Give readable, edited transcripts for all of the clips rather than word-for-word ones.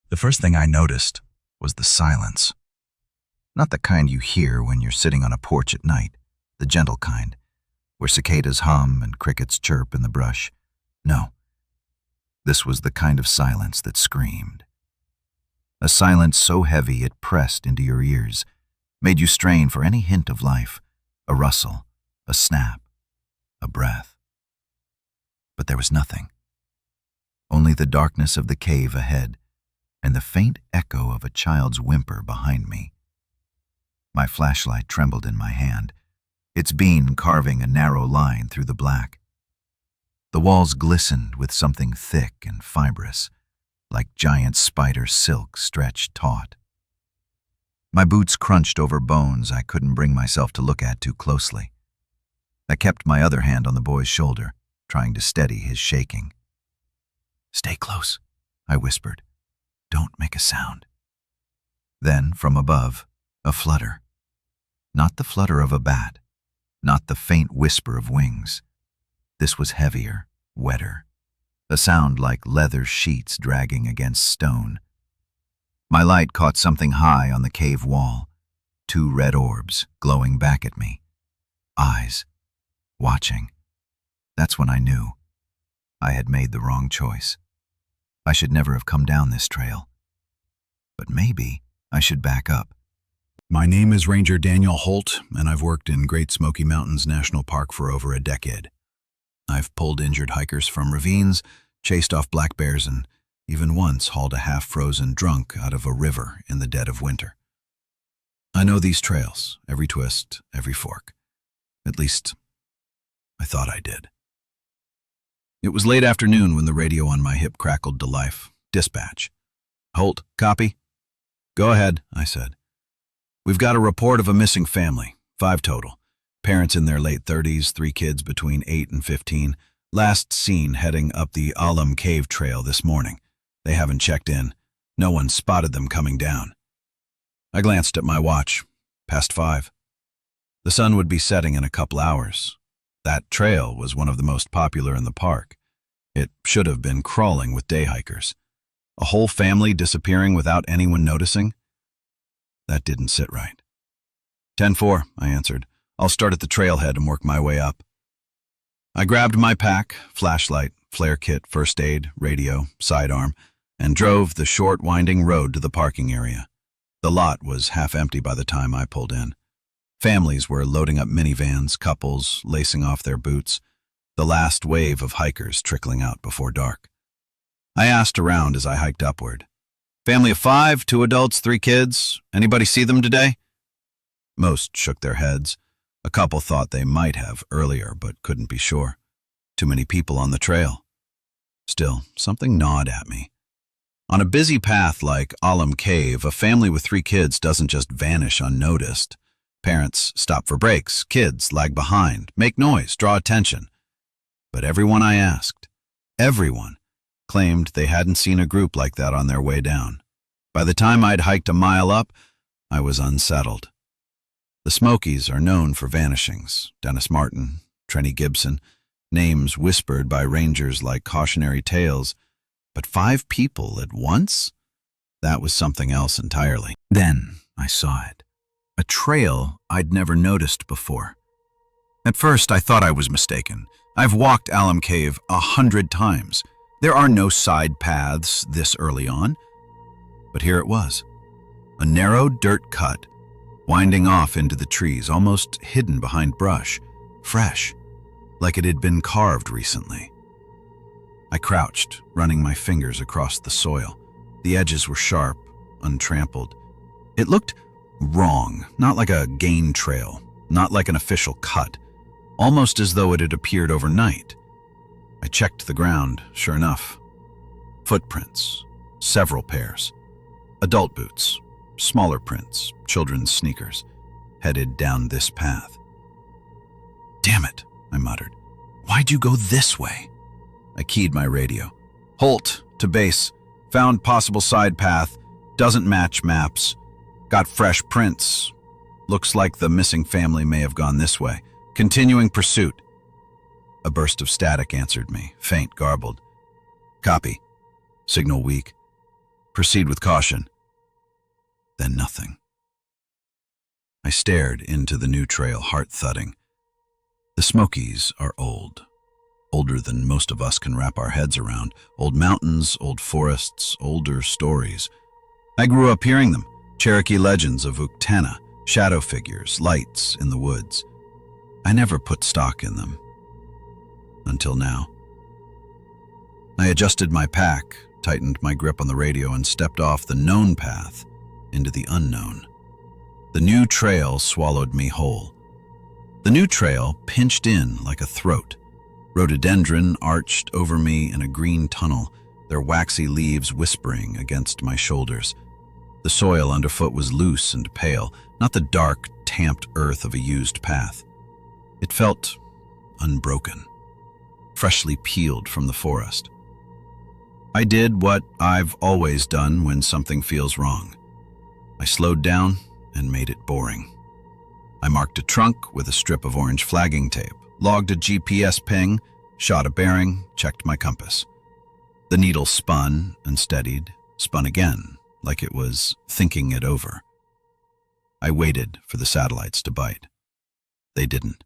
The first thing I noticed was the silence. Not the kind you hear when you're sitting on a porch at night, the gentle kind, where cicadas hum and crickets chirp in the brush. No, this was the kind of silence that screamed. A silence so heavy it pressed into your ears, made you strain for any hint of life, a rustle, a snap, a breath. But there was nothing. Only the darkness of the cave ahead and the faint echo of a child's whimper behind me. My flashlight trembled in my hand, its beam carving a narrow line through the black. The walls glistened with something thick and fibrous, like giant spider silk stretched taut. My boots crunched over bones I couldn't bring myself to look at too closely. I kept my other hand on the boy's shoulder, trying to steady his shaking. "Stay close," I whispered. "Don't make a sound." Then, from above, a flutter. Not the flutter of a bat, not the faint whisper of wings. This was heavier, wetter, a sound like leather sheets dragging against stone. My light caught something high on the cave wall, two red orbs glowing back at me. Eyes, watching. That's when I knew I had made the wrong choice. I should never have come down this trail. But maybe I should back up. My name is Ranger Daniel Holt, and I've worked in Great Smoky Mountains National Park for over a decade. I've pulled injured hikers from ravines, chased off black bears, and even once hauled a half-frozen drunk out of a river in the dead of winter. I know these trails, every twist, every fork. At least, I thought I did. It was late afternoon when the radio on my hip crackled to life. Dispatch. "Holt, copy?" "Go ahead," I said. "We've got a report of a missing family, 5 total. Parents in their late 30s, 3 kids between 8 and 15. Last seen heading up the Alum Cave Trail this morning. They haven't checked in. No one spotted them coming down." I glanced at my watch. Past 5. The sun would be setting in a couple hours. That trail was one of the most popular in the park. It should have been crawling with day hikers. A whole family disappearing without anyone noticing? That didn't sit right. 10-4, I answered. "I'll start at the trailhead and work my way up." I grabbed my pack, flashlight, flare kit, first aid, radio, sidearm, and drove the short, winding road to the parking area. The lot was half empty by the time I pulled in. Families were loading up minivans, couples lacing off their boots, the last wave of hikers trickling out before dark. I asked around as I hiked upward. "Family of 5, 2 adults, 3 kids. Anybody see them today?" Most shook their heads. A couple thought they might have earlier, but couldn't be sure. Too many people on the trail. Still, something gnawed at me. On a busy path like Alum Cave, a family with 3 kids doesn't just vanish unnoticed. Parents stop for breaks, kids lag behind, make noise, draw attention. But everyone I asked, everyone, claimed they hadn't seen a group like that on their way down. By the time I'd hiked a mile up, I was unsettled. The Smokies are known for vanishings. Dennis Martin, Trenny Gibson, names whispered by rangers like cautionary tales. But 5 people at once? That was something else entirely. Then I saw it. A trail I'd never noticed before. At first, I thought I was mistaken. I've walked Alum Cave 100 times. There are no side paths this early on. But here it was. A narrow dirt cut, winding off into the trees, almost hidden behind brush, fresh, like it had been carved recently. I crouched, running my fingers across the soil. The edges were sharp, untrampled. It looked wrong, not like a gain trail, not like an official cut, almost as though it had appeared overnight. I checked the ground, sure enough. Footprints, several pairs. Adult boots, smaller prints, children's sneakers, headed down this path. "Damn it," I muttered. "Why'd you go this way?" I keyed my radio. "Holt, to base. Found possible side path. Doesn't match maps. Got fresh prints. Looks like the missing family may have gone this way. Continuing pursuit." A burst of static answered me, faint, garbled. "Copy. Signal weak. Proceed with caution. Then nothing. I stared into the new trail, heart thudding. The Smokies are old. Older than most of us can wrap our heads around. Old mountains, old forests, older stories. I grew up hearing them. Cherokee legends of Uktana, shadow figures, lights in the woods. I never put stock in them. Until now. I adjusted my pack, tightened my grip on the radio, and stepped off the known path into the unknown. The new trail swallowed me whole. The new trail pinched in like a throat. Rhododendron arched over me in a green tunnel, their waxy leaves whispering against my shoulders. The soil underfoot was loose and pale, not the dark, tamped earth of a used path. It felt unbroken, freshly peeled from the forest. I did what I've always done when something feels wrong. I slowed down and made it boring. I marked a trunk with a strip of orange flagging tape, logged a GPS ping, shot a bearing, checked my compass. The needle spun and steadied, spun again, like it was thinking it over. I waited for the satellites to bite. They didn't.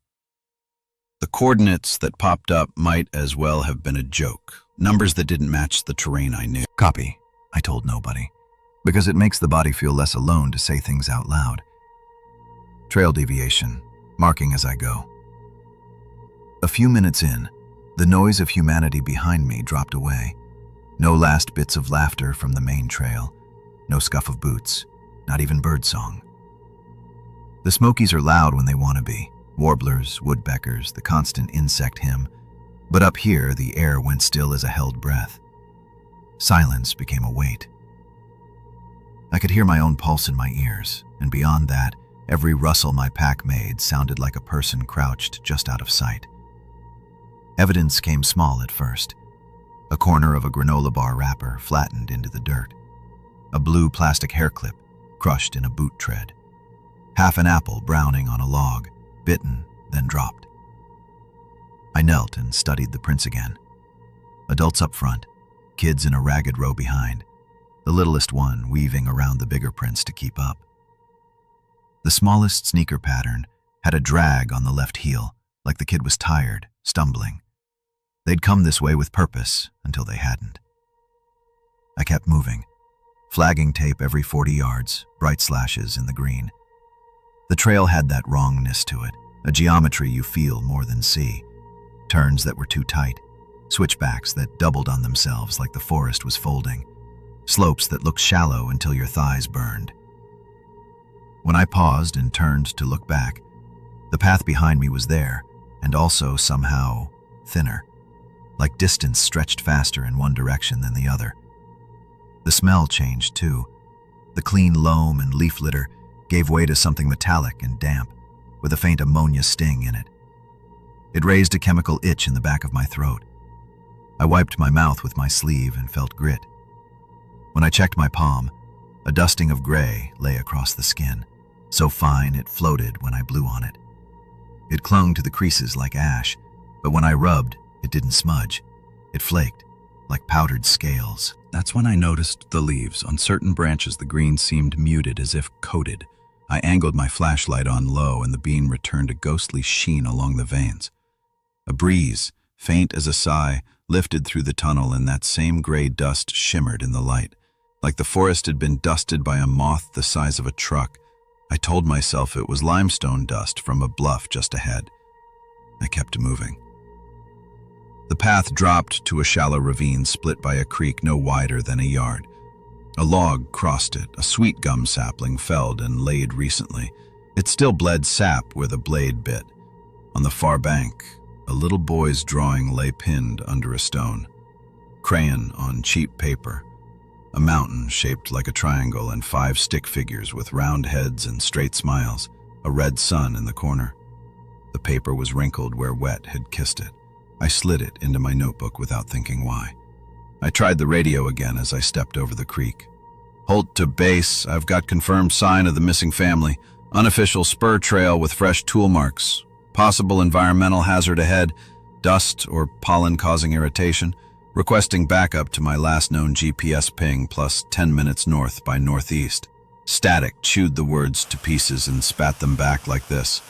The coordinates that popped up might as well have been a joke, numbers that didn't match the terrain I knew. Copy, I told nobody, because it makes the body feel less alone to say things out loud. Trail deviation, marking as I go. A few minutes in, the noise of humanity behind me dropped away. No last bits of laughter from the main trail, no scuff of boots, not even birdsong. The Smokies are loud when they want to be, warblers, woodpeckers, the constant insect hymn, but up here the air went still as a held breath. Silence became a weight. I could hear my own pulse in my ears, and beyond that, every rustle my pack made sounded like a person crouched just out of sight. Evidence came small at first. A corner of a granola bar wrapper flattened into the dirt. A blue plastic hair clip crushed in a boot tread. Half an apple browning on a log, bitten, then dropped. I knelt and studied the prints again. Adults up front, kids in a ragged row behind, the littlest one weaving around the bigger prints to keep up. The smallest sneaker pattern had a drag on the left heel, like the kid was tired, stumbling. They'd come this way with purpose until they hadn't. I kept moving, flagging tape every 40 yards, bright slashes in the green. The trail had that wrongness to it, a geometry you feel more than see. Turns that were too tight, switchbacks that doubled on themselves like the forest was folding, slopes that looked shallow until your thighs burned. When I paused and turned to look back, the path behind me was there, and also somehow thinner, like distance stretched faster in one direction than the other. The smell changed too. The clean loam and leaf litter gave way to something metallic and damp, with a faint ammonia sting in it. It raised a chemical itch in the back of my throat. I wiped my mouth with my sleeve and felt grit. When I checked my palm, a dusting of gray lay across the skin, so fine it floated when I blew on it. It clung to the creases like ash, but when I rubbed, it didn't smudge. It flaked, like powdered scales. That's when I noticed the leaves. On certain branches, the green seemed muted, as if coated. I angled my flashlight on low, and the beam returned a ghostly sheen along the veins. A breeze, faint as a sigh, lifted through the tunnel, and that same gray dust shimmered in the light, like the forest had been dusted by a moth the size of a truck. I told myself it was limestone dust from a bluff just ahead. I kept moving. The path dropped to a shallow ravine split by a creek no wider than a yard. A log crossed it, a sweet gum sapling felled and laid recently. It still bled sap where the blade bit. On the far bank, a little boy's drawing lay pinned under a stone. Crayon on cheap paper. A mountain shaped like a triangle and 5 stick figures with round heads and straight smiles. A red sun in the corner. The paper was wrinkled where wet had kissed it. I slid it into my notebook without thinking why. I tried the radio again as I stepped over the creek. Halt to base, I've got confirmed sign of the missing family. Unofficial spur trail with fresh tool marks. Possible environmental hazard ahead, dust or pollen causing irritation. requesting backup to my last known GPS ping plus 10 minutes north by northeast. Static chewed the words to pieces and spat them back like this.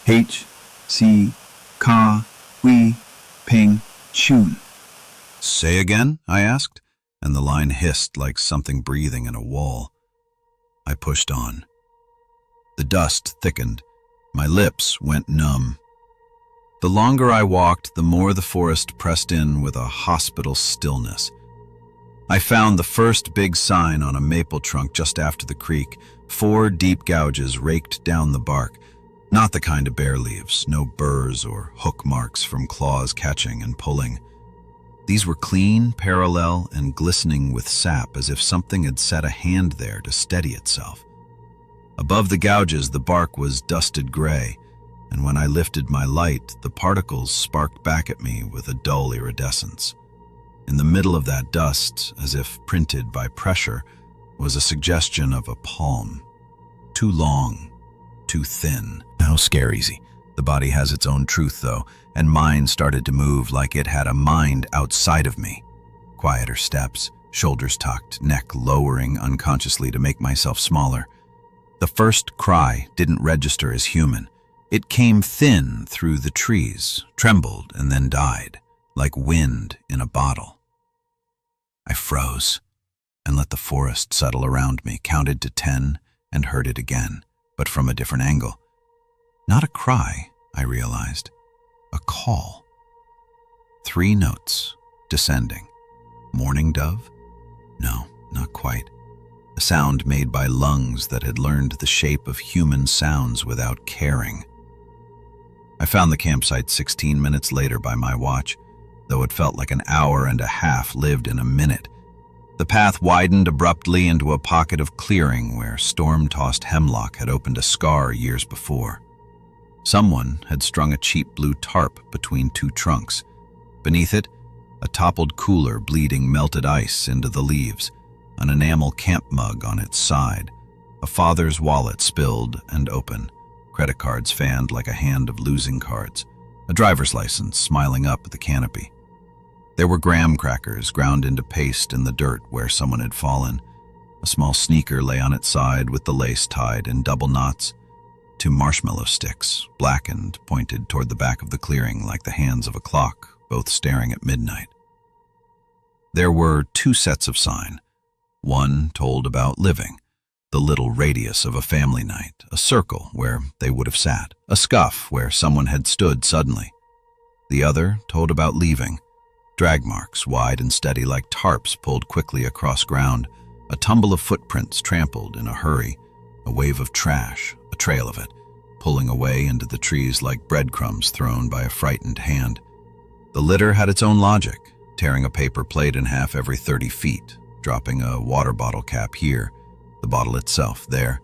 H, C, Ka, Hui, Ping, Chun. Say again? I asked, and the line hissed like something breathing in a wall. I pushed on. The dust thickened. My lips went numb. The longer I walked, the more the forest pressed in with a hospital stillness. I found the first big sign on a maple trunk just after the creek, 4 deep gouges raked down the bark. Not the kind of bare leaves, no burrs or hook marks from claws catching and pulling. These were clean, parallel, and glistening with sap, as if something had set a hand there to steady itself. Above the gouges, the bark was dusted gray, and when I lifted my light, the particles sparked back at me with a dull iridescence. In the middle of that dust, as if printed by pressure, was a suggestion of a palm. Too long, too thin. No scare easy. The body has its own truth, though, and mine started to move like it had a mind outside of me. Quieter steps, shoulders tucked, neck lowering unconsciously to make myself smaller. The first cry didn't register as human. It came thin through the trees, trembled, and then died, like wind in a bottle. I froze and let the forest settle around me, counted to 10, and heard it again, but from a different angle. Not a cry, I realized. A call. 3 notes, descending. Mourning dove? No, not quite. A sound made by lungs that had learned the shape of human sounds without caring. I found the campsite 16 minutes later by my watch, though it felt like an hour and a half lived in a minute. The path widened abruptly into a pocket of clearing where storm-tossed hemlock had opened a scar years before. Someone had strung a cheap blue tarp between 2 trunks. Beneath it, a toppled cooler bleeding melted ice into the leaves, an enamel camp mug on its side, a father's wallet spilled and open, credit cards fanned like a hand of losing cards, a driver's license smiling up at the canopy. There were graham crackers ground into paste in the dirt where someone had fallen. A small sneaker lay on its side with the lace tied in double knots. 2 marshmallow sticks, blackened, pointed toward the back of the clearing like the hands of a clock, both staring at midnight. There were 2 sets of sign. One told about living, the little radius of a family night, a circle where they would have sat, a scuff where someone had stood suddenly. The other told about leaving, drag marks wide and steady like tarps pulled quickly across ground, a tumble of footprints trampled in a hurry, a wave of trash, a trail of it, pulling away into the trees like breadcrumbs thrown by a frightened hand. The litter had its own logic, tearing a paper plate in half every 30 feet, dropping a water bottle cap here, the bottle itself there.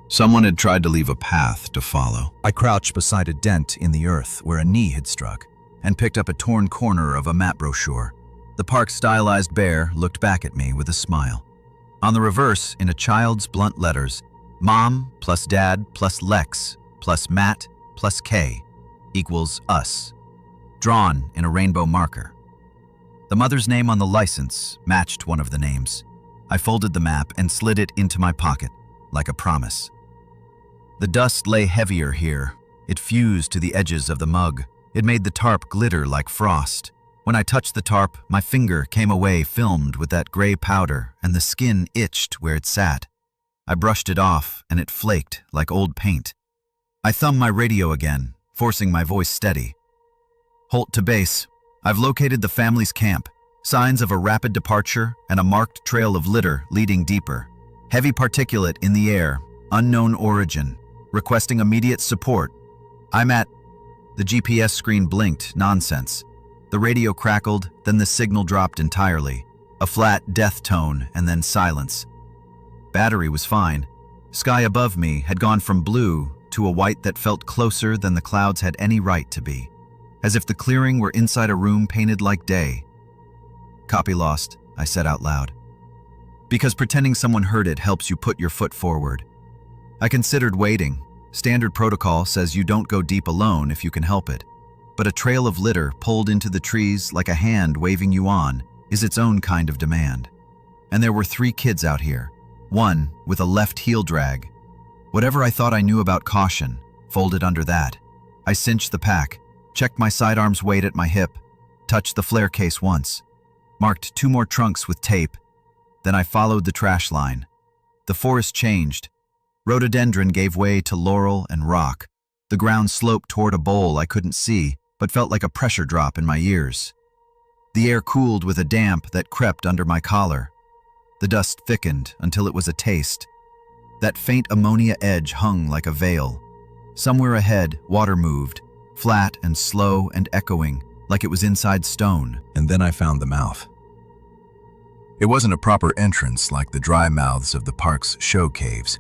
Someone had tried to leave a path to follow. I crouched beside a dent in the earth where a knee had struck and picked up a torn corner of a map brochure. The park's stylized bear looked back at me with a smile. On the reverse, in a child's blunt letters, Mom plus Dad plus Lex plus Matt plus K equals us, drawn in a rainbow marker. The mother's name on the license matched one of the names. I folded the map and slid it into my pocket, like a promise. The dust lay heavier here. It fused to the edges of the mug. It made the tarp glitter like frost. When I touched the tarp, my finger came away filmed with that gray powder, and the skin itched where it sat. I brushed it off, and it flaked like old paint. I thumbed my radio again, forcing my voice steady. Holt to base. I've located the family's camp. Signs of a rapid departure and a marked trail of litter leading deeper. Heavy particulate in the air, unknown origin. Requesting immediate support. I'm at... The GPS screen blinked, nonsense. The radio crackled, then the signal dropped entirely. A flat death tone, and then silence. Battery was fine. Sky above me had gone from blue to a white that felt closer than the clouds had any right to be. As if the clearing were inside a room painted like day. Copy lost, I said out loud. Because pretending someone heard it helps you put your foot forward. I considered waiting. Standard protocol says you don't go deep alone if you can help it. But a trail of litter pulled into the trees like a hand waving you on is its own kind of demand. And there were 3 kids out here, one with a left heel drag. Whatever I thought I knew about caution folded under that. I cinched the pack, checked my sidearm's weight at my hip, touched the flare case once, marked 2 more trunks with tape. Then I followed the trash line. The forest changed. Rhododendron gave way to laurel and rock. The ground sloped toward a bowl I couldn't see, but felt like a pressure drop in my ears. The air cooled with a damp that crept under my collar. The dust thickened until it was a taste. That faint ammonia edge hung like a veil. Somewhere ahead, water moved, flat and slow and echoing, like it was inside stone. And then I found the mouth. It wasn't a proper entrance like the dry mouths of the park's show caves.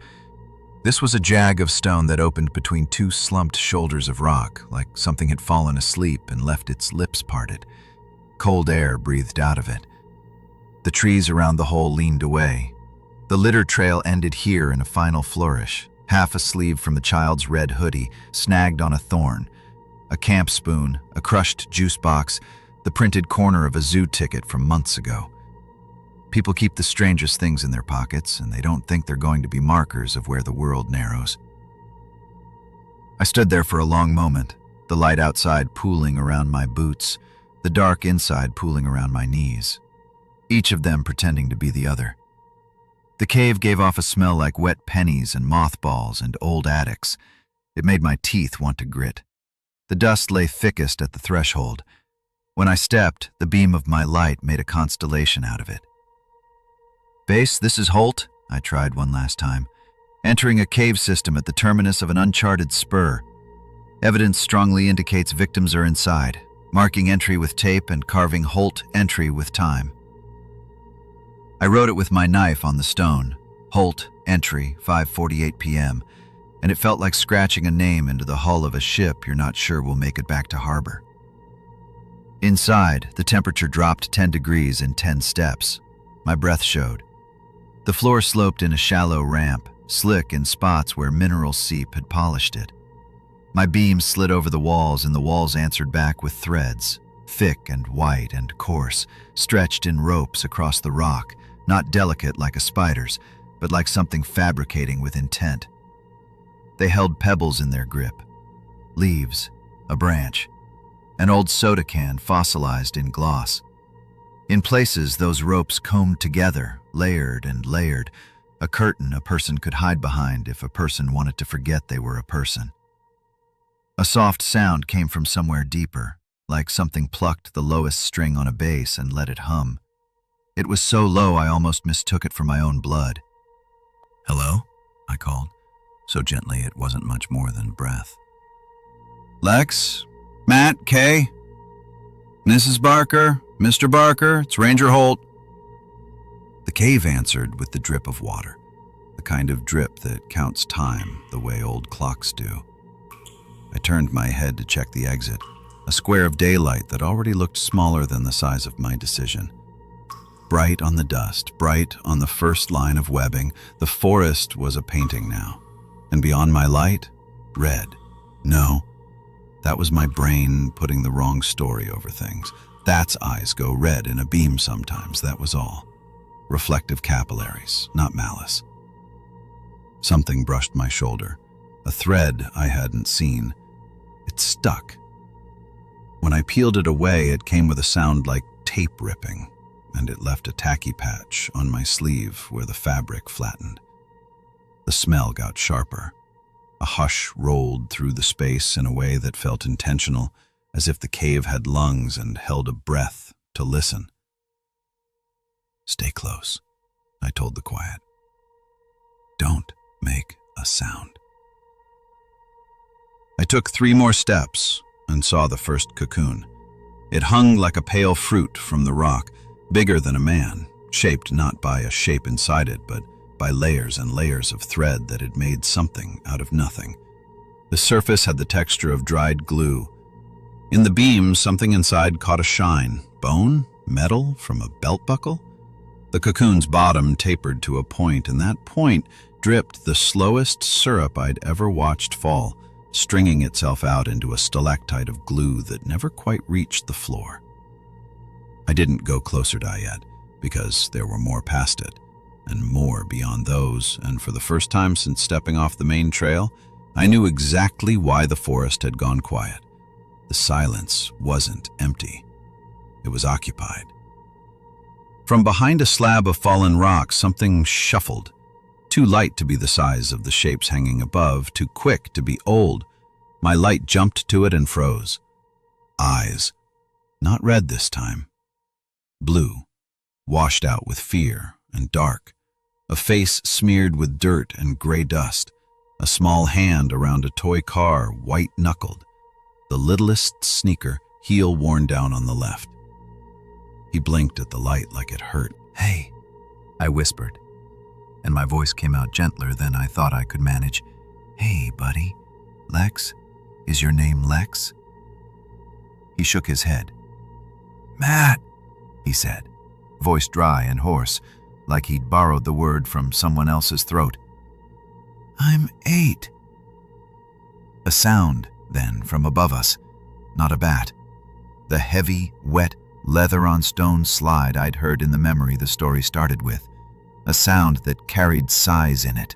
This was a jag of stone that opened between 2 slumped shoulders of rock, like something had fallen asleep and left its lips parted. Cold air breathed out of it. The trees around the hole leaned away. The litter trail ended here in a final flourish, half a sleeve from the child's red hoodie, snagged on a thorn, a camp spoon, a crushed juice box, the printed corner of a zoo ticket from months ago. People keep the strangest things in their pockets, and they don't think they're going to be markers of where the world narrows. I stood there for a long moment, the light outside pooling around my boots, the dark inside pooling around my knees, each of them pretending to be the other. The cave gave off a smell like wet pennies and mothballs and old attics. It made my teeth want to grit. The dust lay thickest at the threshold. When I stepped, the beam of my light made a constellation out of it. "Base, this is Holt," I tried one last time, entering a cave system at the terminus of an uncharted spur. Evidence strongly indicates victims are inside, marking entry with tape and carving Holt entry with time. I wrote it with my knife on the stone, Holt entry, 5:48 p.m., and it felt like scratching a name into the hull of a ship you're not sure will make it back to harbor. Inside, the temperature dropped 10 degrees in 10 steps. My breath showed. The floor sloped in a shallow ramp, slick in spots where mineral seep had polished it. My beam slid over the walls, and the walls answered back with threads, thick and white and coarse, stretched in ropes across the rock, not delicate like a spider's, but like something fabricating with intent. They held pebbles in their grip, leaves, a branch, an old soda can fossilized in gloss. In places, those ropes combed together, layered and layered, a curtain a person could hide behind if a person wanted to forget they were a person. A soft sound came from somewhere deeper, like something plucked the lowest string on a bass and let it hum. It was so low I almost mistook it for my own blood. "Hello?" I called, so gently it wasn't much more than breath. "Lex? Matt? Kay? Mrs. Barker? Mr. Barker? It's Ranger Holt." The cave answered with the drip of water, the kind of drip that counts time the way old clocks do. I turned my head to check the exit, a square of daylight that already looked smaller than the size of my decision. Bright on the dust, bright on the first line of webbing, the forest was a painting now. And beyond my light, red. No, that was my brain putting the wrong story over things. That's eyes go red in a beam sometimes, that was all. Reflective capillaries, not malice. Something brushed my shoulder, a thread I hadn't seen. It stuck. When I peeled it away, it came with a sound like tape ripping, and it left a tacky patch on my sleeve where the fabric flattened. The smell got sharper. A hush rolled through the space in a way that felt intentional, as if the cave had lungs and held a breath to listen. "Stay close," I told the quiet. "Don't make a sound." I took 3 more steps and saw the first cocoon. It hung like a pale fruit from the rock, bigger than a man, shaped not by a shape inside it, but by layers and layers of thread that had made something out of nothing. The surface had the texture of dried glue. In the beam, something inside caught a shine. Bone? Metal? From a belt buckle? The cocoon's bottom tapered to a point, and that point dripped the slowest syrup I'd ever watched fall, stringing itself out into a stalactite of glue that never quite reached the floor. I didn't go closer to yet, because there were more past it, and more beyond those, and for the first time since stepping off the main trail, I knew exactly why the forest had gone quiet. The silence wasn't empty. It was occupied. From behind a slab of fallen rock, something shuffled. Too light to be the size of the shapes hanging above, too quick to be old. My light jumped to it and froze. Eyes. Not red this time. Blue. Washed out with fear and dark. A face smeared with dirt and gray dust. A small hand around a toy car, white-knuckled. The littlest sneaker, heel worn down on the left. He blinked at the light like it hurt. "Hey," I whispered, and my voice came out gentler than I thought I could manage. "Hey, buddy. Lex? Is your name Lex?" He shook his head. "Matt," he said, voice dry and hoarse, like he'd borrowed the word from someone else's throat. "I'm 8. A sound, then, from above us. Not a bat. The heavy, wet, leather-on-stone slide I'd heard in the memory the story started with. A sound that carried sighs in it.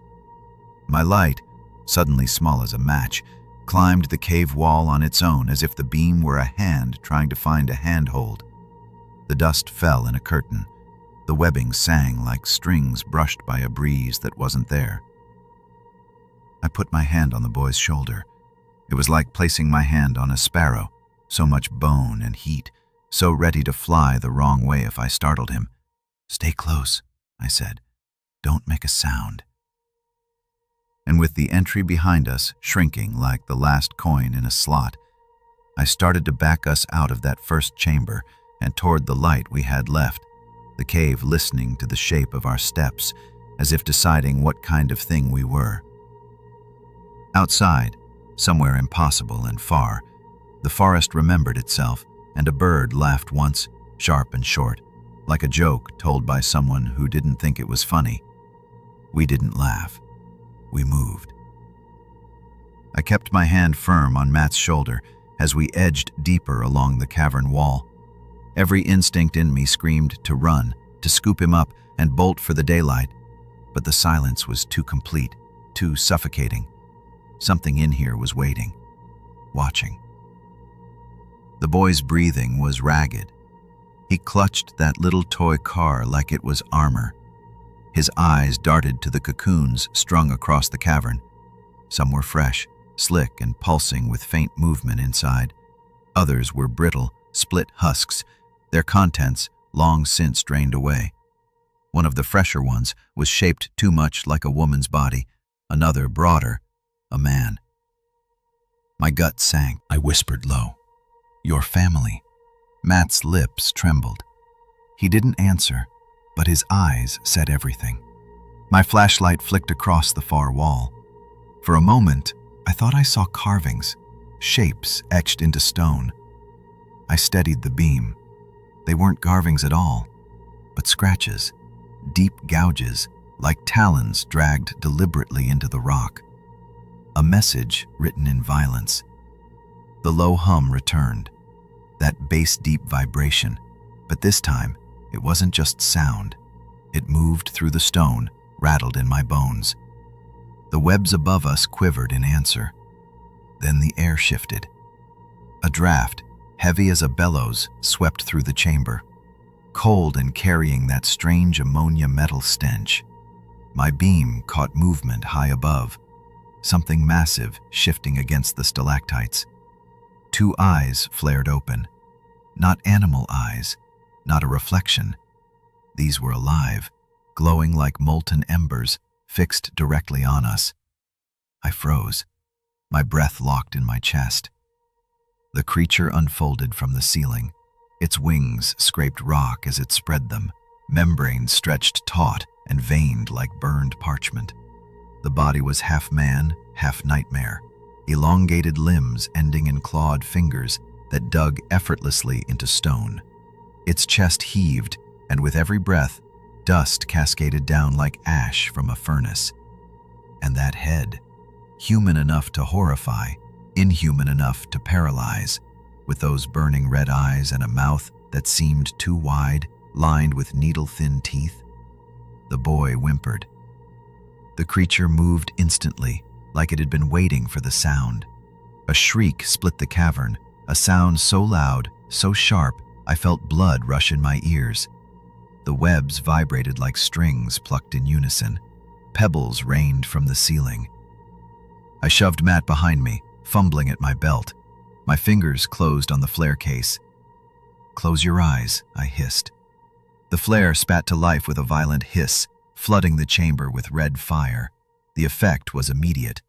My light, suddenly small as a match, climbed the cave wall on its own as if the beam were a hand trying to find a handhold. The dust fell in a curtain. The webbing sang like strings brushed by a breeze that wasn't there. I put my hand on the boy's shoulder. It was like placing my hand on a sparrow, so much bone and heat, so ready to fly the wrong way if I startled him. "Stay close," I said. "Don't make a sound." And with the entry behind us shrinking like the last coin in a slot, I started to back us out of that first chamber and toward the light we had left, the cave listening to the shape of our steps, as if deciding what kind of thing we were. Outside, somewhere impossible and far, the forest remembered itself, and a bird laughed once, sharp and short, like a joke told by someone who didn't think it was funny. We didn't laugh. We moved. I kept my hand firm on Matt's shoulder as we edged deeper along the cavern wall. Every instinct in me screamed to run, to scoop him up and bolt for the daylight, but the silence was too complete, too suffocating. Something in here was waiting, watching. The boy's breathing was ragged. He clutched that little toy car like it was armor. His eyes darted to the cocoons strung across the cavern. Some were fresh, slick and pulsing with faint movement inside. Others were brittle, split husks, their contents long since drained away. One of the fresher ones was shaped too much like a woman's body, another broader, a man. My gut sank. I whispered low, "Your family." Matt's lips trembled. He didn't answer, but his eyes said everything. My flashlight flicked across the far wall. For a moment, I thought I saw carvings, shapes etched into stone. I steadied the beam. They weren't carvings at all, but scratches, deep gouges, like talons dragged deliberately into the rock. A message written in violence. The low hum returned, that bass-deep vibration, but this time it wasn't just sound. It moved through the stone, rattled in my bones. The webs above us quivered in answer. Then the air shifted. A draft, heavy as a bellows, swept through the chamber, cold and carrying that strange ammonia metal stench. My beam caught movement high above, something massive shifting against the stalactites. 2 eyes flared open. Not animal eyes, not a reflection. These were alive, glowing like molten embers, fixed directly on us. I froze, my breath locked in my chest. The creature unfolded from the ceiling. Its wings scraped rock as it spread them, membranes stretched taut and veined like burned parchment. The body was half man, half nightmare, elongated limbs ending in clawed fingers that dug effortlessly into stone. Its chest heaved, and with every breath, dust cascaded down like ash from a furnace. And that head, human enough to horrify, inhuman enough to paralyze, with those burning red eyes and a mouth that seemed too wide, lined with needle-thin teeth. The boy whimpered. The creature moved instantly, like it had been waiting for the sound. A shriek split the cavern, a sound so loud, so sharp, I felt blood rush in my ears. The webs vibrated like strings plucked in unison. Pebbles rained from the ceiling. I shoved Matt behind me, fumbling at my belt. My fingers closed on the flare case. "Close your eyes," I hissed. The flare spat to life with a violent hiss, flooding the chamber with red fire. The effect was immediate.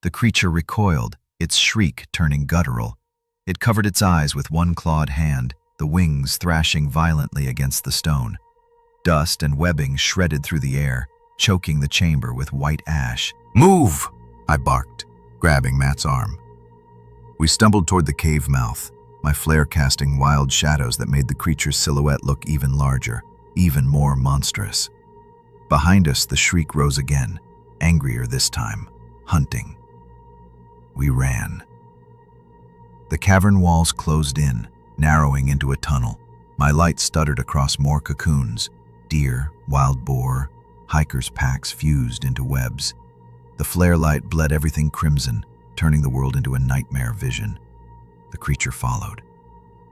The creature recoiled, its shriek turning guttural. It covered its eyes with one clawed hand, the wings thrashing violently against the stone. Dust and webbing shredded through the air, choking the chamber with white ash. "Move!" I barked, grabbing Matt's arm. We stumbled toward the cave mouth, my flare casting wild shadows that made the creature's silhouette look even larger, even more monstrous. Behind us, the shriek rose again, angrier this time, hunting. We ran. The cavern walls closed in, narrowing into a tunnel. My light stuttered across more cocoons. Deer, wild boar, hikers' packs fused into webs. The flare light bled everything crimson, turning the world into a nightmare vision. The creature followed.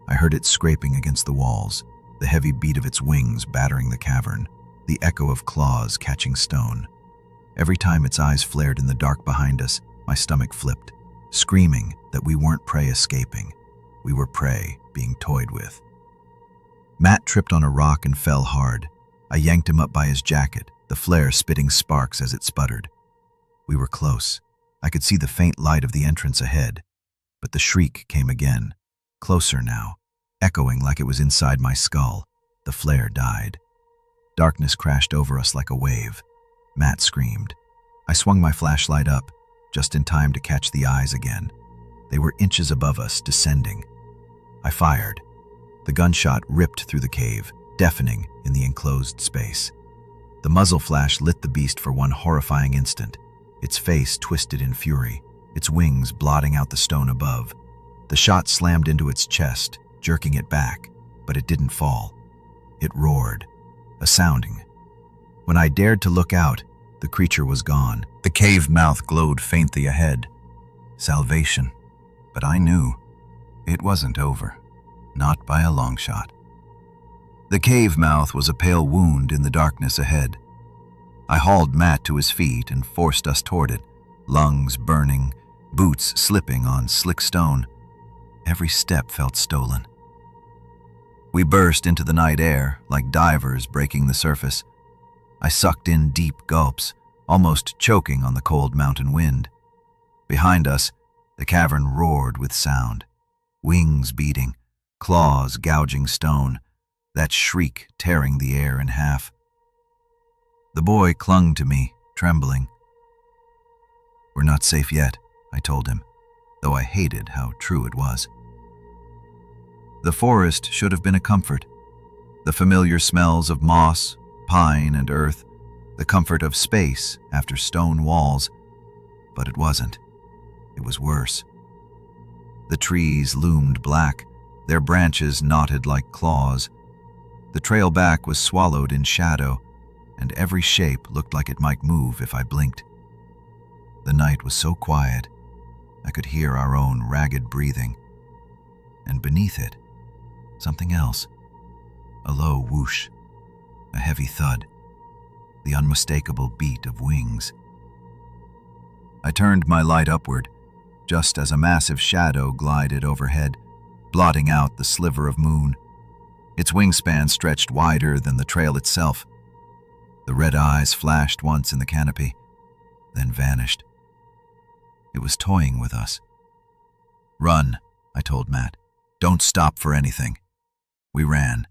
I heard it scraping against the walls, the heavy beat of its wings battering the cavern, the echo of claws catching stone. Every time its eyes flared in the dark behind us, my stomach flipped, screaming that we weren't prey escaping. We were prey being toyed with. Matt tripped on a rock and fell hard. I yanked him up by his jacket, the flare spitting sparks as it sputtered. We were close. I could see the faint light of the entrance ahead, but the shriek came again, closer now, echoing like it was inside my skull. The flare died. Darkness crashed over us like a wave. Matt screamed. I swung my flashlight up, just in time to catch the eyes again. They were inches above us, descending. I fired. The gunshot ripped through the cave, deafening in the enclosed space. The muzzle flash lit the beast for one horrifying instant. Its face twisted in fury, its wings blotting out the stone above. The shot slammed into its chest, jerking it back, but it didn't fall. It roared, a sounding. When I dared to look out, the creature was gone. The cave mouth glowed faintly ahead. Salvation. But I knew it wasn't over. Not by a long shot. The cave mouth was a pale wound in the darkness ahead. I hauled Matt to his feet and forced us toward it, lungs burning, boots slipping on slick stone. Every step felt stolen. We burst into the night air like divers breaking the surface. I sucked in deep gulps, almost choking on the cold mountain wind. Behind us, the cavern roared with sound, wings beating, claws gouging stone, that shriek tearing the air in half. The boy clung to me, trembling. "We're not safe yet," I told him, though I hated how true it was. The forest should have been a comfort. The familiar smells of moss, pine, and earth, the comfort of space after stone walls. But it wasn't. It was worse. The trees loomed black, their branches knotted like claws. The trail back was swallowed in shadow, and every shape looked like it might move if I blinked. The night was so quiet, I could hear our own ragged breathing. And beneath it, something else. A low whoosh, a heavy thud, the unmistakable beat of wings. I turned my light upward, just as a massive shadow glided overhead, blotting out the sliver of moon. Its wingspan stretched wider than the trail itself. The red eyes flashed once in the canopy, then vanished. It was toying with us. "Run," I told Matt. "Don't stop for anything." We ran.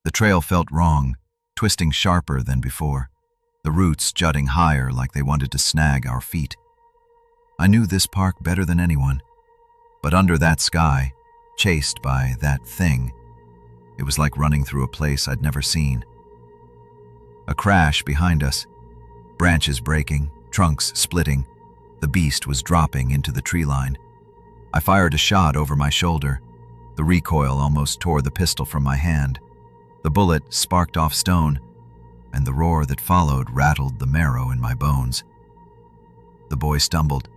The trail felt wrong, twisting sharper than before, the roots jutting higher like they wanted to snag our feet. I knew this park better than anyone, but under that sky, chased by that thing, it was like running through a place I'd never seen. A crash behind us, branches breaking, trunks splitting. The beast was dropping into the tree line, I fired a shot over my shoulder. The recoil almost tore the pistol from my hand. The bullet sparked off stone, and the roar that followed rattled the marrow in my bones. The boy stumbled.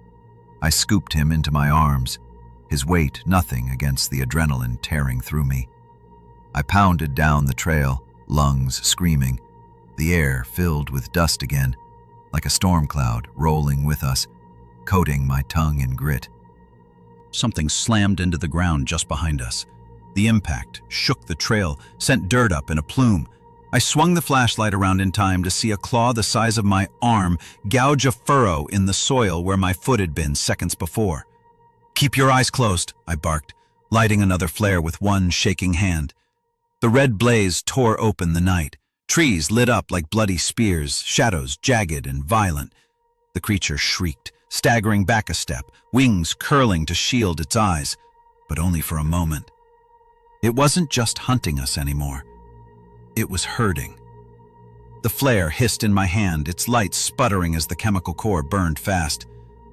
I scooped him into my arms, his weight nothing against the adrenaline tearing through me. I pounded down the trail, lungs screaming, the air filled with dust again, like a storm cloud rolling with us, coating my tongue in grit. Something slammed into the ground just behind us. The impact shook the trail, sent dirt up in a plume. I swung the flashlight around in time to see a claw the size of my arm gouge a furrow in the soil where my foot had been seconds before. "Keep your eyes closed," I barked, lighting another flare with one shaking hand. The red blaze tore open the night. Trees lit up like bloody spears, shadows jagged and violent. The creature shrieked, staggering back a step, wings curling to shield its eyes, but only for a moment. It wasn't just hunting us anymore. It was herding. The flare hissed in my hand, its light sputtering as the chemical core burned fast.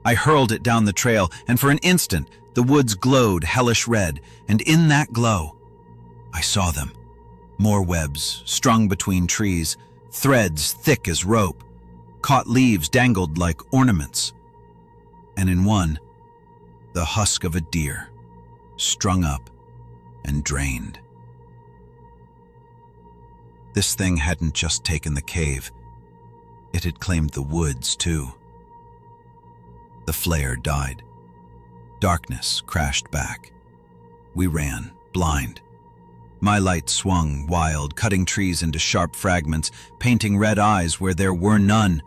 I hurled it down the trail, and for an instant, the woods glowed hellish red, and in that glow, I saw them. More webs, strung between trees, threads thick as rope. Caught leaves dangled like ornaments. And in one, the husk of a deer, strung up and drained. This thing hadn't just taken the cave. It had claimed the woods, too. The flare died. Darkness crashed back. We ran, blind. My light swung wild, cutting trees into sharp fragments, painting red eyes where there were none.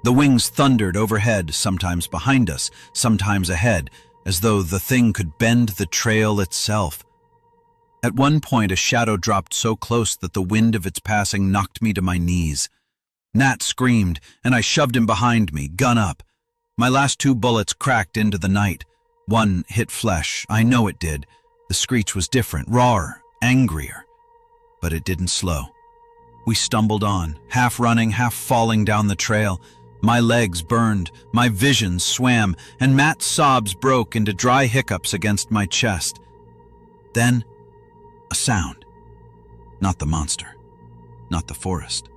The wings thundered overhead, sometimes behind us, sometimes ahead, as though the thing could bend the trail itself. At one point, a shadow dropped so close that the wind of its passing knocked me to my knees. Nat screamed, and I shoved him behind me, gun up. My last 2 bullets cracked into the night. One hit flesh, I know it did. The screech was different, rawer, angrier. But it didn't slow. We stumbled on, half running, half falling down the trail. My legs burned, my vision swam, and Matt's sobs broke into dry hiccups against my chest. Then, a sound. Not the monster, not the forest.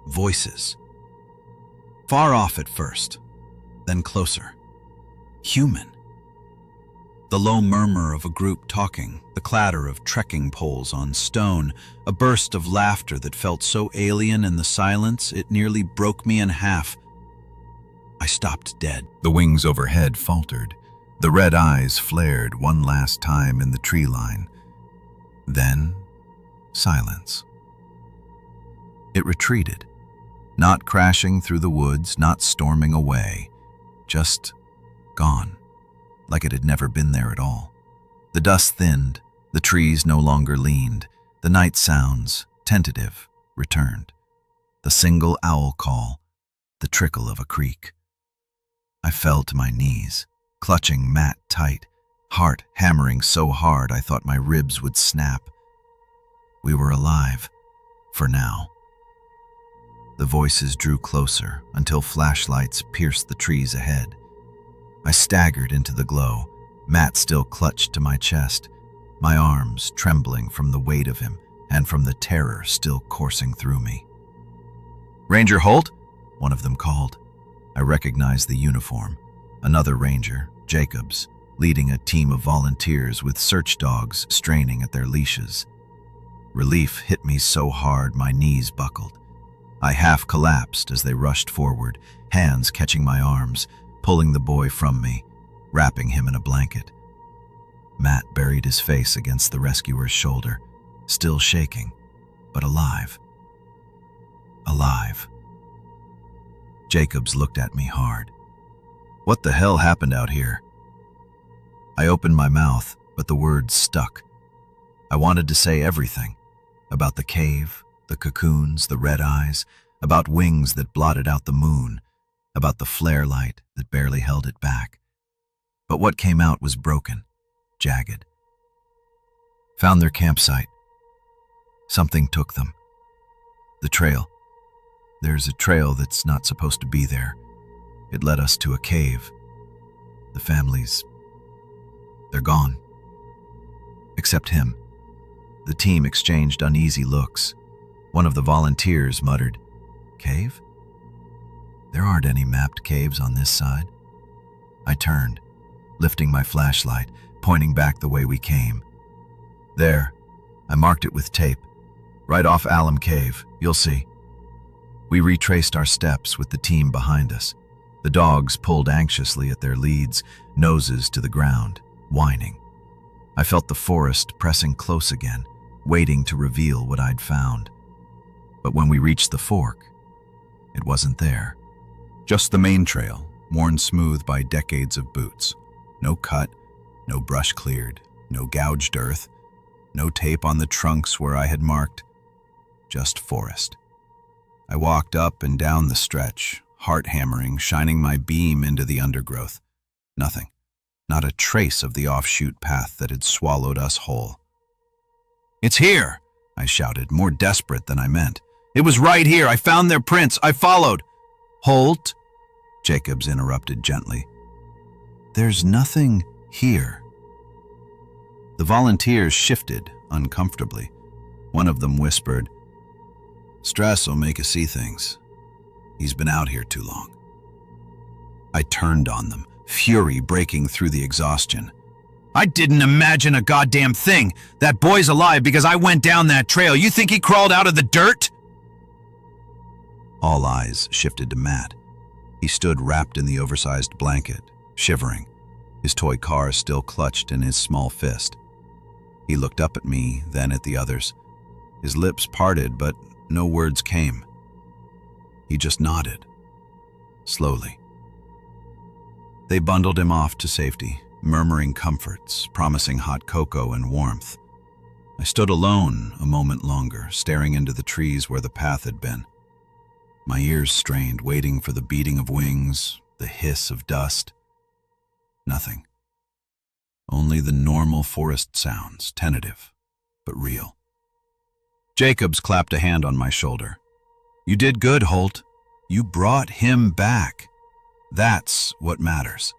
Voices. Far off at first, then closer. Human. The low murmur of a group talking, the clatter of trekking poles on stone, a burst of laughter that felt so alien in the silence it nearly broke me in half. I stopped dead. The wings overhead faltered. The red eyes flared one last time in the tree line. Then, silence. It retreated, not crashing through the woods, not storming away, just gone, like it had never been there at all. The dust thinned, the trees no longer leaned, the night sounds, tentative, returned. The single owl call, the trickle of a creek. I fell to my knees, clutching Matt tight, heart hammering so hard I thought my ribs would snap. We were alive, for now. The voices drew closer until flashlights pierced the trees ahead. I staggered into the glow, Matt still clutched to my chest, my arms trembling from the weight of him and from the terror still coursing through me. "Ranger Holt?" one of them called. I recognized the uniform. Another ranger, Jacobs, leading a team of volunteers with search dogs straining at their leashes. Relief hit me so hard my knees buckled. I half collapsed as they rushed forward, hands catching my arms, pulling the boy from me, wrapping him in a blanket. Matt buried his face against the rescuer's shoulder, still shaking, but alive. Alive. Jacobs looked at me hard. "What the hell happened out here?" I opened my mouth, but the words stuck. I wanted to say everything, about the cave, the cocoons, the red eyes, about wings that blotted out the moon, about the flare light that barely held it back. But what came out was broken, jagged. Found their campsite. Something took them. The trail. There's a trail that's not supposed to be there. It led us to a cave. The family's They're gone. Except him. The team exchanged uneasy looks. One of the volunteers muttered, "Cave? There aren't any mapped caves on this side." I turned, lifting my flashlight, pointing back the way we came. "There." I marked it with tape. "Right off Alum Cave, you'll see." We retraced our steps with the team behind us. The dogs pulled anxiously at their leads, noses to the ground, whining. I felt the forest pressing close again, waiting to reveal what I'd found. But when we reached the fork, it wasn't there. Just the main trail, worn smooth by decades of boots. No cut, no brush cleared, no gouged earth, no tape on the trunks where I had marked. Just forest. I walked up and down the stretch, heart hammering, shining my beam into the undergrowth. Nothing. Not a trace of the offshoot path that had swallowed us whole. "It's here!" I shouted, more desperate than I meant. "It was right here! I found their prints! I followed!" "Holt!" Jacobs interrupted gently. "There's nothing here." The volunteers shifted uncomfortably. One of them whispered, "Stress will make us see things. He's been out here too long." I turned on them, fury breaking through the exhaustion. "I didn't imagine a goddamn thing! That boy's alive because I went down that trail. You think he crawled out of the dirt?" All eyes shifted to Matt. He stood wrapped in the oversized blanket, shivering, his toy car still clutched in his small fist. He looked up at me, then at the others. His lips parted, but no words came. He just nodded, slowly. They bundled him off to safety, murmuring comforts, promising hot cocoa and warmth. I stood alone a moment longer, staring into the trees where the path had been. My ears strained, waiting for the beating of wings, the hiss of dust. Nothing. Only the normal forest sounds, tentative, but real. Jacobs clapped a hand on my shoulder. "You did good, Holt. You brought him back. That's what matters."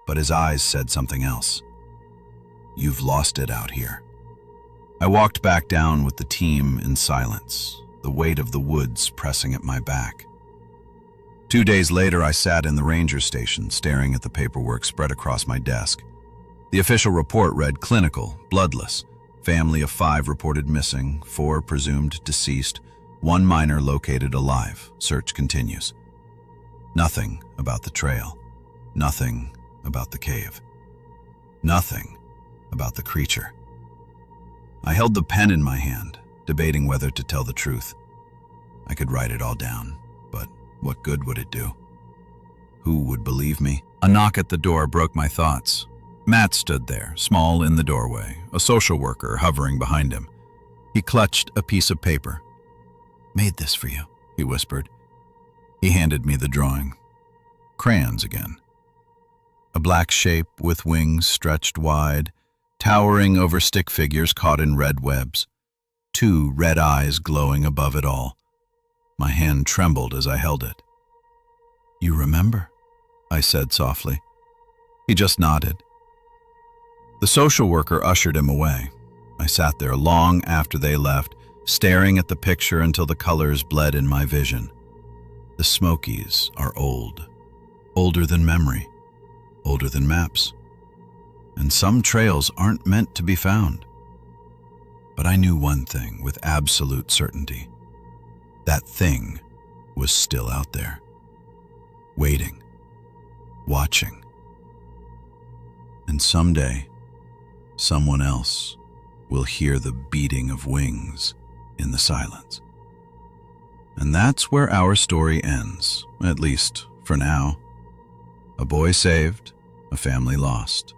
But his eyes said something else. "You've lost it out here." I walked back down with the team in silence, the weight of the woods pressing at my back. 2 days later, I sat in the ranger station, staring at the paperwork spread across my desk. The official report read clinical, bloodless. Family of 5 reported missing, 4 presumed deceased, 1 minor located alive. Search continues. Nothing about the trail. Nothing about the cave. Nothing about the creature. I held the pen in my hand, debating whether to tell the truth. I could write it all down, but what good would it do? Who would believe me? A knock at the door broke my thoughts. Matt stood there, small in the doorway, a social worker hovering behind him. He clutched a piece of paper. "Made this for you," he whispered. He handed me the drawing. Crayons again. A black shape with wings stretched wide, towering over stick figures caught in red webs. 2 red eyes glowing above it all. My hand trembled as I held it. "You remember?" I said softly. He just nodded. The social worker ushered him away. I sat there long after they left, staring at the picture until the colors bled in my vision. The Smokies are old. Older than memory. Older than maps. And some trails aren't meant to be found. But I knew one thing with absolute certainty. That thing was still out there. Waiting. Watching. And someday, someone else will hear the beating of wings in the silence. And that's where our story ends, at least for now. A boy saved, a family lost,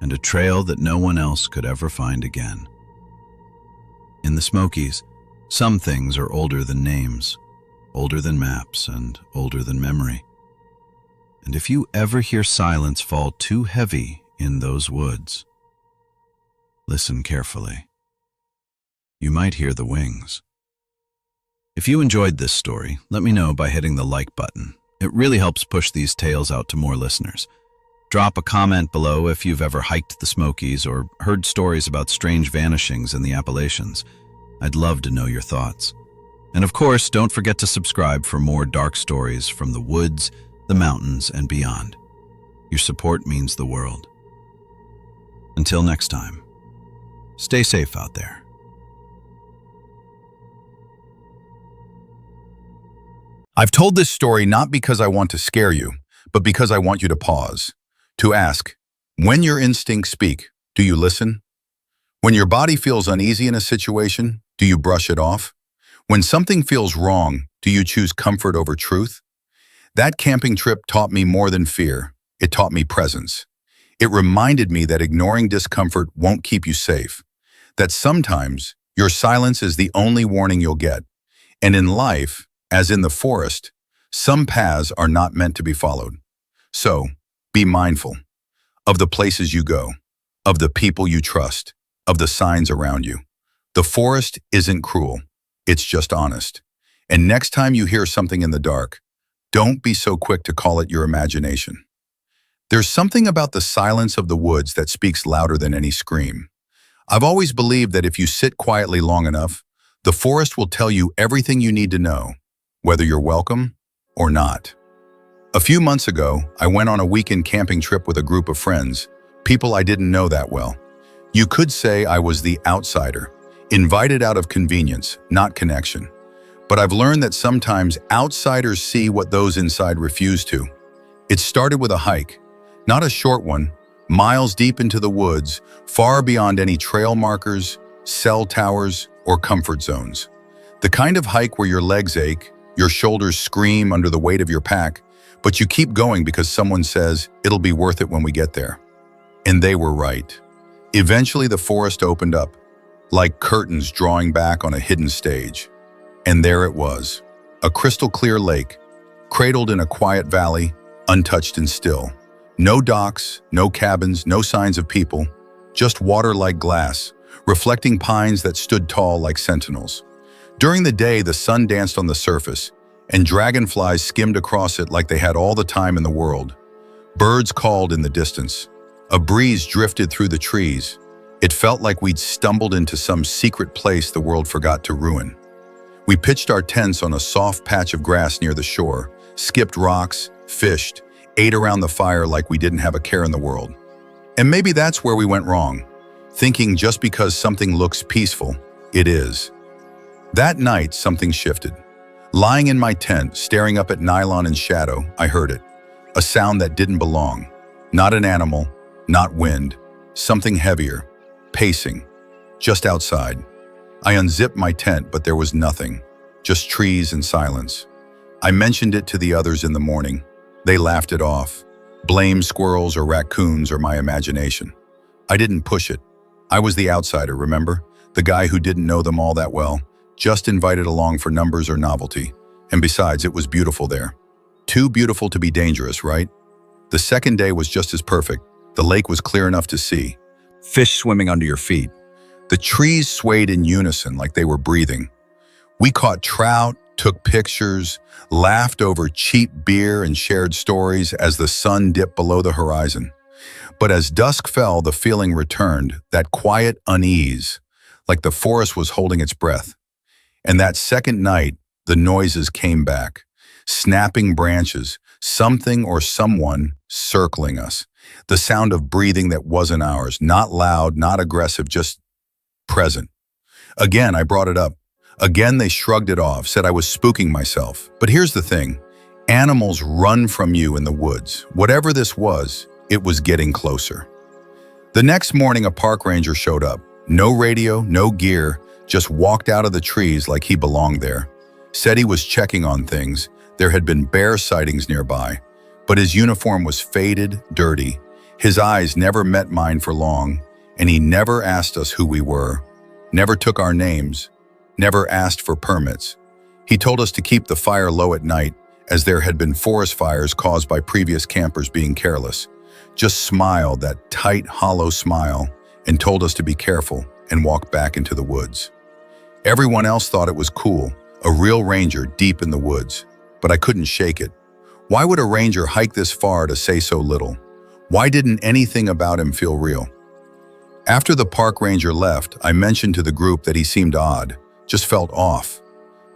and a trail that no one else could ever find again. In the Smokies, some things are older than names, older than maps, and older than memory. And if you ever hear silence fall too heavy in those woods, listen carefully. You might hear the wings. If you enjoyed this story, let me know by hitting the like button. It really helps push these tales out to more listeners. Drop a comment below if you've ever hiked the Smokies or heard stories about strange vanishings in the Appalachians. I'd love to know your thoughts. And of course, don't forget to subscribe for more dark stories from the woods, the mountains, and beyond. Your support means the world. Until next time, stay safe out there. I've told this story not because I want to scare you, but because I want you to pause, to ask, when your instincts speak, do you listen? When your body feels uneasy in a situation, do you brush it off? When something feels wrong, do you choose comfort over truth? That camping trip taught me more than fear. It taught me presence. It reminded me that ignoring discomfort won't keep you safe, that sometimes your silence is the only warning you'll get. And in life, as in the forest, some paths are not meant to be followed. So, be mindful of the places you go, of the people you trust, of the signs around you. The forest isn't cruel, it's just honest. And next time you hear something in the dark, don't be so quick to call it your imagination. There's something about the silence of the woods that speaks louder than any scream. I've always believed that if you sit quietly long enough, the forest will tell you everything you need to know, whether you're welcome or not. A few months ago, I went on a weekend camping trip with a group of friends, people I didn't know that well. You could say I was the outsider, invited out of convenience, not connection. But I've learned that sometimes outsiders see what those inside refuse to. It started with a hike, not a short one, miles deep into the woods, far beyond any trail markers, cell towers, or comfort zones. The kind of hike where your legs ache, your shoulders scream under the weight of your pack, but you keep going because someone says, it'll be worth it when we get there. And they were right. Eventually the forest opened up, like curtains drawing back on a hidden stage. And there it was, a crystal clear lake, cradled in a quiet valley, untouched and still. No docks, no cabins, no signs of people, just water like glass, reflecting pines that stood tall like sentinels. During the day, the sun danced on the surface, and dragonflies skimmed across it like they had all the time in the world. Birds called in the distance. A breeze drifted through the trees. It felt like we'd stumbled into some secret place the world forgot to ruin. We pitched our tents on a soft patch of grass near the shore, skipped rocks, fished, ate around the fire like we didn't have a care in the world. And maybe that's where we went wrong, thinking just because something looks peaceful, it is. That night, something shifted. Lying in my tent, staring up at nylon and shadow, I heard it. A sound that didn't belong. Not an animal, not wind. Something heavier, pacing, just outside. I unzipped my tent, but there was nothing. Just trees and silence. I mentioned it to the others in the morning. They laughed it off. Blamed squirrels or raccoons or my imagination. I didn't push it. I was the outsider, remember? The guy who didn't know them all that well, just invited along for numbers or novelty. And besides, it was beautiful there. Too beautiful to be dangerous, right? The second day was just as perfect. The lake was clear enough to see. Fish swimming under your feet. The trees swayed in unison like they were breathing. We caught trout, took pictures, laughed over cheap beer and shared stories as the sun dipped below the horizon. But as dusk fell, the feeling returned, that quiet unease, like the forest was holding its breath. And that second night, the noises came back. Snapping branches, something or someone circling us. The sound of breathing that wasn't ours, not loud, not aggressive, just present. Again, I brought it up. Again, they shrugged it off, said I was spooking myself. But here's the thing. Animals run from you in the woods. Whatever this was, it was getting closer. The next morning, a park ranger showed up. No radio, no gear, just walked out of the trees like he belonged there. Said he was checking on things. There had been bear sightings nearby, but his uniform was faded, dirty. His eyes never met mine for long, and he never asked us who we were, never took our names, never asked for permits. He told us to keep the fire low at night, as there had been forest fires caused by previous campers being careless. Just smiled, that tight, hollow smile, and told us to be careful and walk back into the woods. Everyone else thought it was cool, a real ranger deep in the woods, but I couldn't shake it. Why would a ranger hike this far to say so little? Why didn't anything about him feel real? After the park ranger left, I mentioned to the group that he seemed odd, just felt off.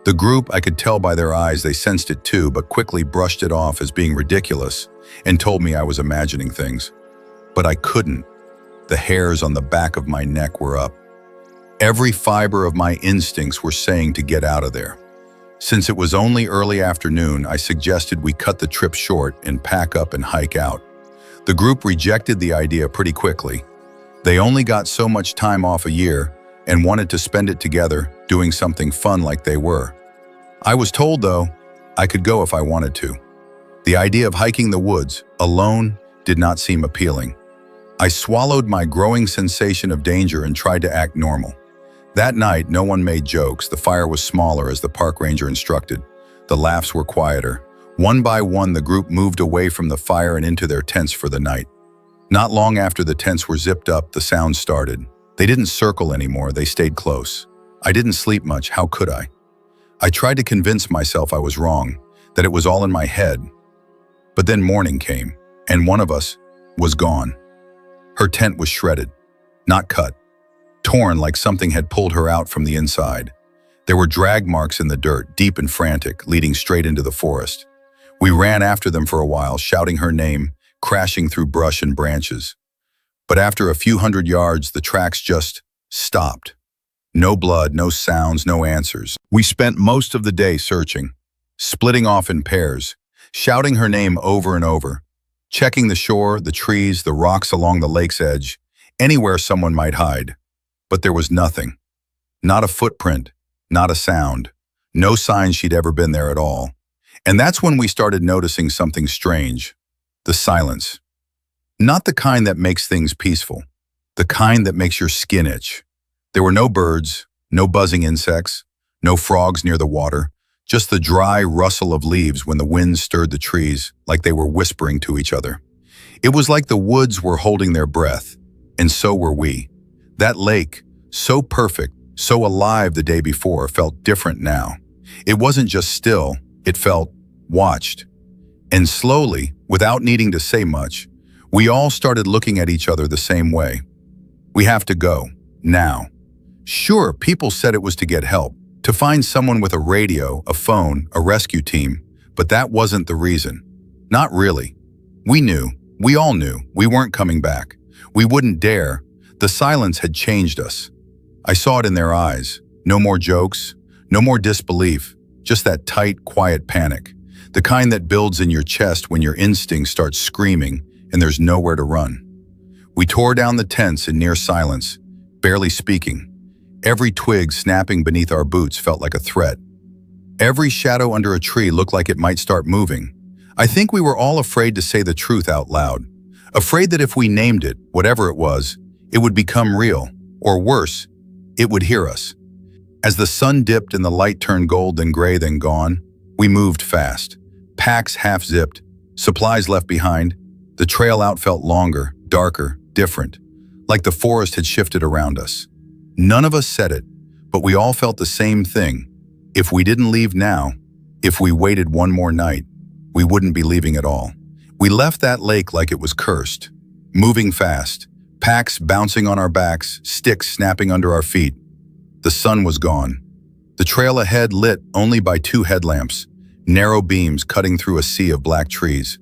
The group, I could tell by their eyes they sensed it too, but quickly brushed it off as being ridiculous and told me I was imagining things. But I couldn't. The hairs on the back of my neck were up. Every fiber of my instincts were saying to get out of there. Since it was only early afternoon, I suggested we cut the trip short and pack up and hike out. The group rejected the idea pretty quickly. They only got so much time off a year and wanted to spend it together doing something fun like they were. I was told, though, I could go if I wanted to. The idea of hiking the woods alone did not seem appealing. I swallowed my growing sensation of danger and tried to act normal. That night, no one made jokes. The fire was smaller as the park ranger instructed. The laughs were quieter. One by one, the group moved away from the fire and into their tents for the night. Not long after the tents were zipped up, the sounds started. They didn't circle anymore, they stayed close. I didn't sleep much, how could I? I tried to convince myself I was wrong, that it was all in my head. But then morning came, and one of us was gone. Her tent was shredded, not cut, torn like something had pulled her out from the inside. There were drag marks in the dirt, deep and frantic, leading straight into the forest. We ran after them for a while, shouting her name, crashing through brush and branches. But after a few hundred yards, the tracks just stopped. No blood, no sounds, no answers. We spent most of the day searching, splitting off in pairs, shouting her name over and over, checking the shore, the trees, the rocks along the lake's edge, anywhere someone might hide. But there was nothing. Not a footprint, not a sound, no sign she'd ever been there at all. And that's when we started noticing something strange. The silence. Not the kind that makes things peaceful, the kind that makes your skin itch. There were no birds, no buzzing insects, no frogs near the water, just the dry rustle of leaves when the wind stirred the trees like they were whispering to each other. It was like the woods were holding their breath, and so were we. That lake, so perfect, so alive the day before, felt different now. It wasn't just still, it felt watched. And slowly, without needing to say much, we all started looking at each other the same way. We have to go, now. Sure, people said it was to get help, to find someone with a radio, a phone, a rescue team, but that wasn't the reason. Not really. We knew, we all knew, we weren't coming back. We wouldn't dare. The silence had changed us. I saw it in their eyes. No more jokes, no more disbelief, just that tight, quiet panic. The kind that builds in your chest when your instincts start screaming and there's nowhere to run. We tore down the tents in near silence, barely speaking. Every twig snapping beneath our boots felt like a threat. Every shadow under a tree looked like it might start moving. I think we were all afraid to say the truth out loud. Afraid that if we named it, whatever it was, it would become real. Or worse, it would hear us. As the sun dipped and the light turned gold, then gray, then gone, we moved fast. Packs half-zipped, supplies left behind. The trail out felt longer, darker, different, like the forest had shifted around us. None of us said it, but we all felt the same thing. If we didn't leave now, if we waited one more night, we wouldn't be leaving at all. We left that lake like it was cursed, moving fast, packs bouncing on our backs, sticks snapping under our feet. The sun was gone. The trail ahead lit only by 2 headlamps, narrow beams cutting through a sea of black trees.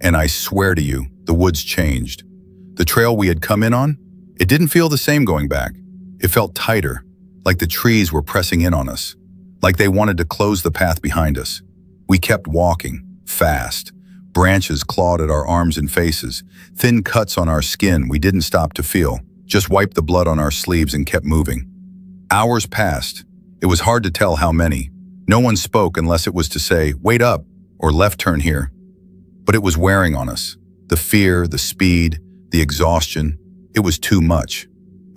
And I swear to you, the woods changed. The trail we had come in on, it didn't feel the same going back. It felt tighter, like the trees were pressing in on us, like they wanted to close the path behind us. We kept walking, fast. Branches clawed at our arms and faces, thin cuts on our skin we didn't stop to feel, just wiped the blood on our sleeves and kept moving. Hours passed. It was hard to tell how many. No one spoke unless it was to say, wait up, or left turn here. But it was wearing on us. The fear, the speed, the exhaustion. It was too much.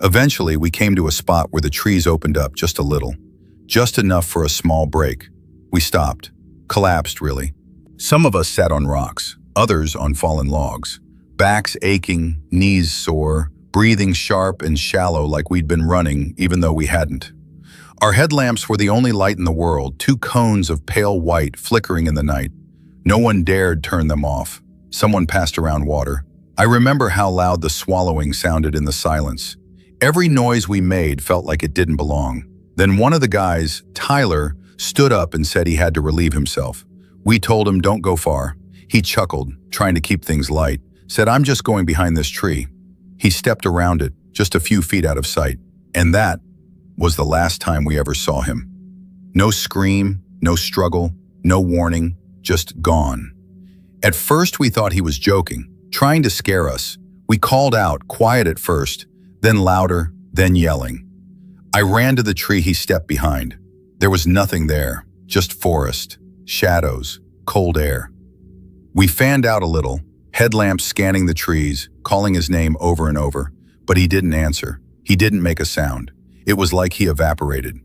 Eventually, we came to a spot where the trees opened up just a little. Just enough for a small break. We stopped. Collapsed, really. Some of us sat on rocks, others on fallen logs. Backs aching, knees sore, breathing sharp and shallow like we'd been running even though we hadn't. Our headlamps were the only light in the world, 2 cones of pale white flickering in the night. No one dared turn them off. Someone passed around water, I remember how loud the swallowing sounded in the silence. Every noise we made felt like it didn't belong. Then one of the guys, Tyler, stood up and said he had to relieve himself. We told him don't go far. He chuckled, trying to keep things light, said I'm just going behind this tree. He stepped around it, just a few feet out of sight, and that was the last time we ever saw him. No scream, no struggle, no warning, just gone. At first we thought he was joking, trying to scare us. We called out, quiet at first, then louder, then yelling. I ran to the tree he stepped behind. There was nothing there, just forest, shadows, cold air. We fanned out a little, headlamps scanning the trees, calling his name over and over, but he didn't answer. He didn't make a sound. It was like he evaporated.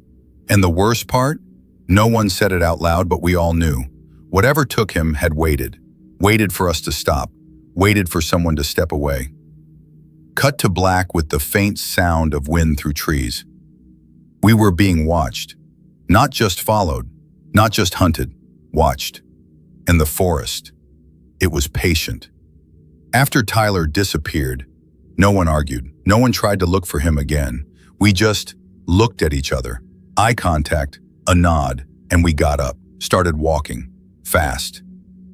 And the worst part? No one said it out loud, but we all knew. Whatever took him had waited for us to stop, waited for someone to step away. Cut to black with the faint sound of wind through trees. We were being watched, not just followed, not just hunted, watched. And the forest, it was patient. After Tyler disappeared, no one argued, no one tried to look for him again. We just looked at each other, eye contact, a nod, and we got up, started walking, fast.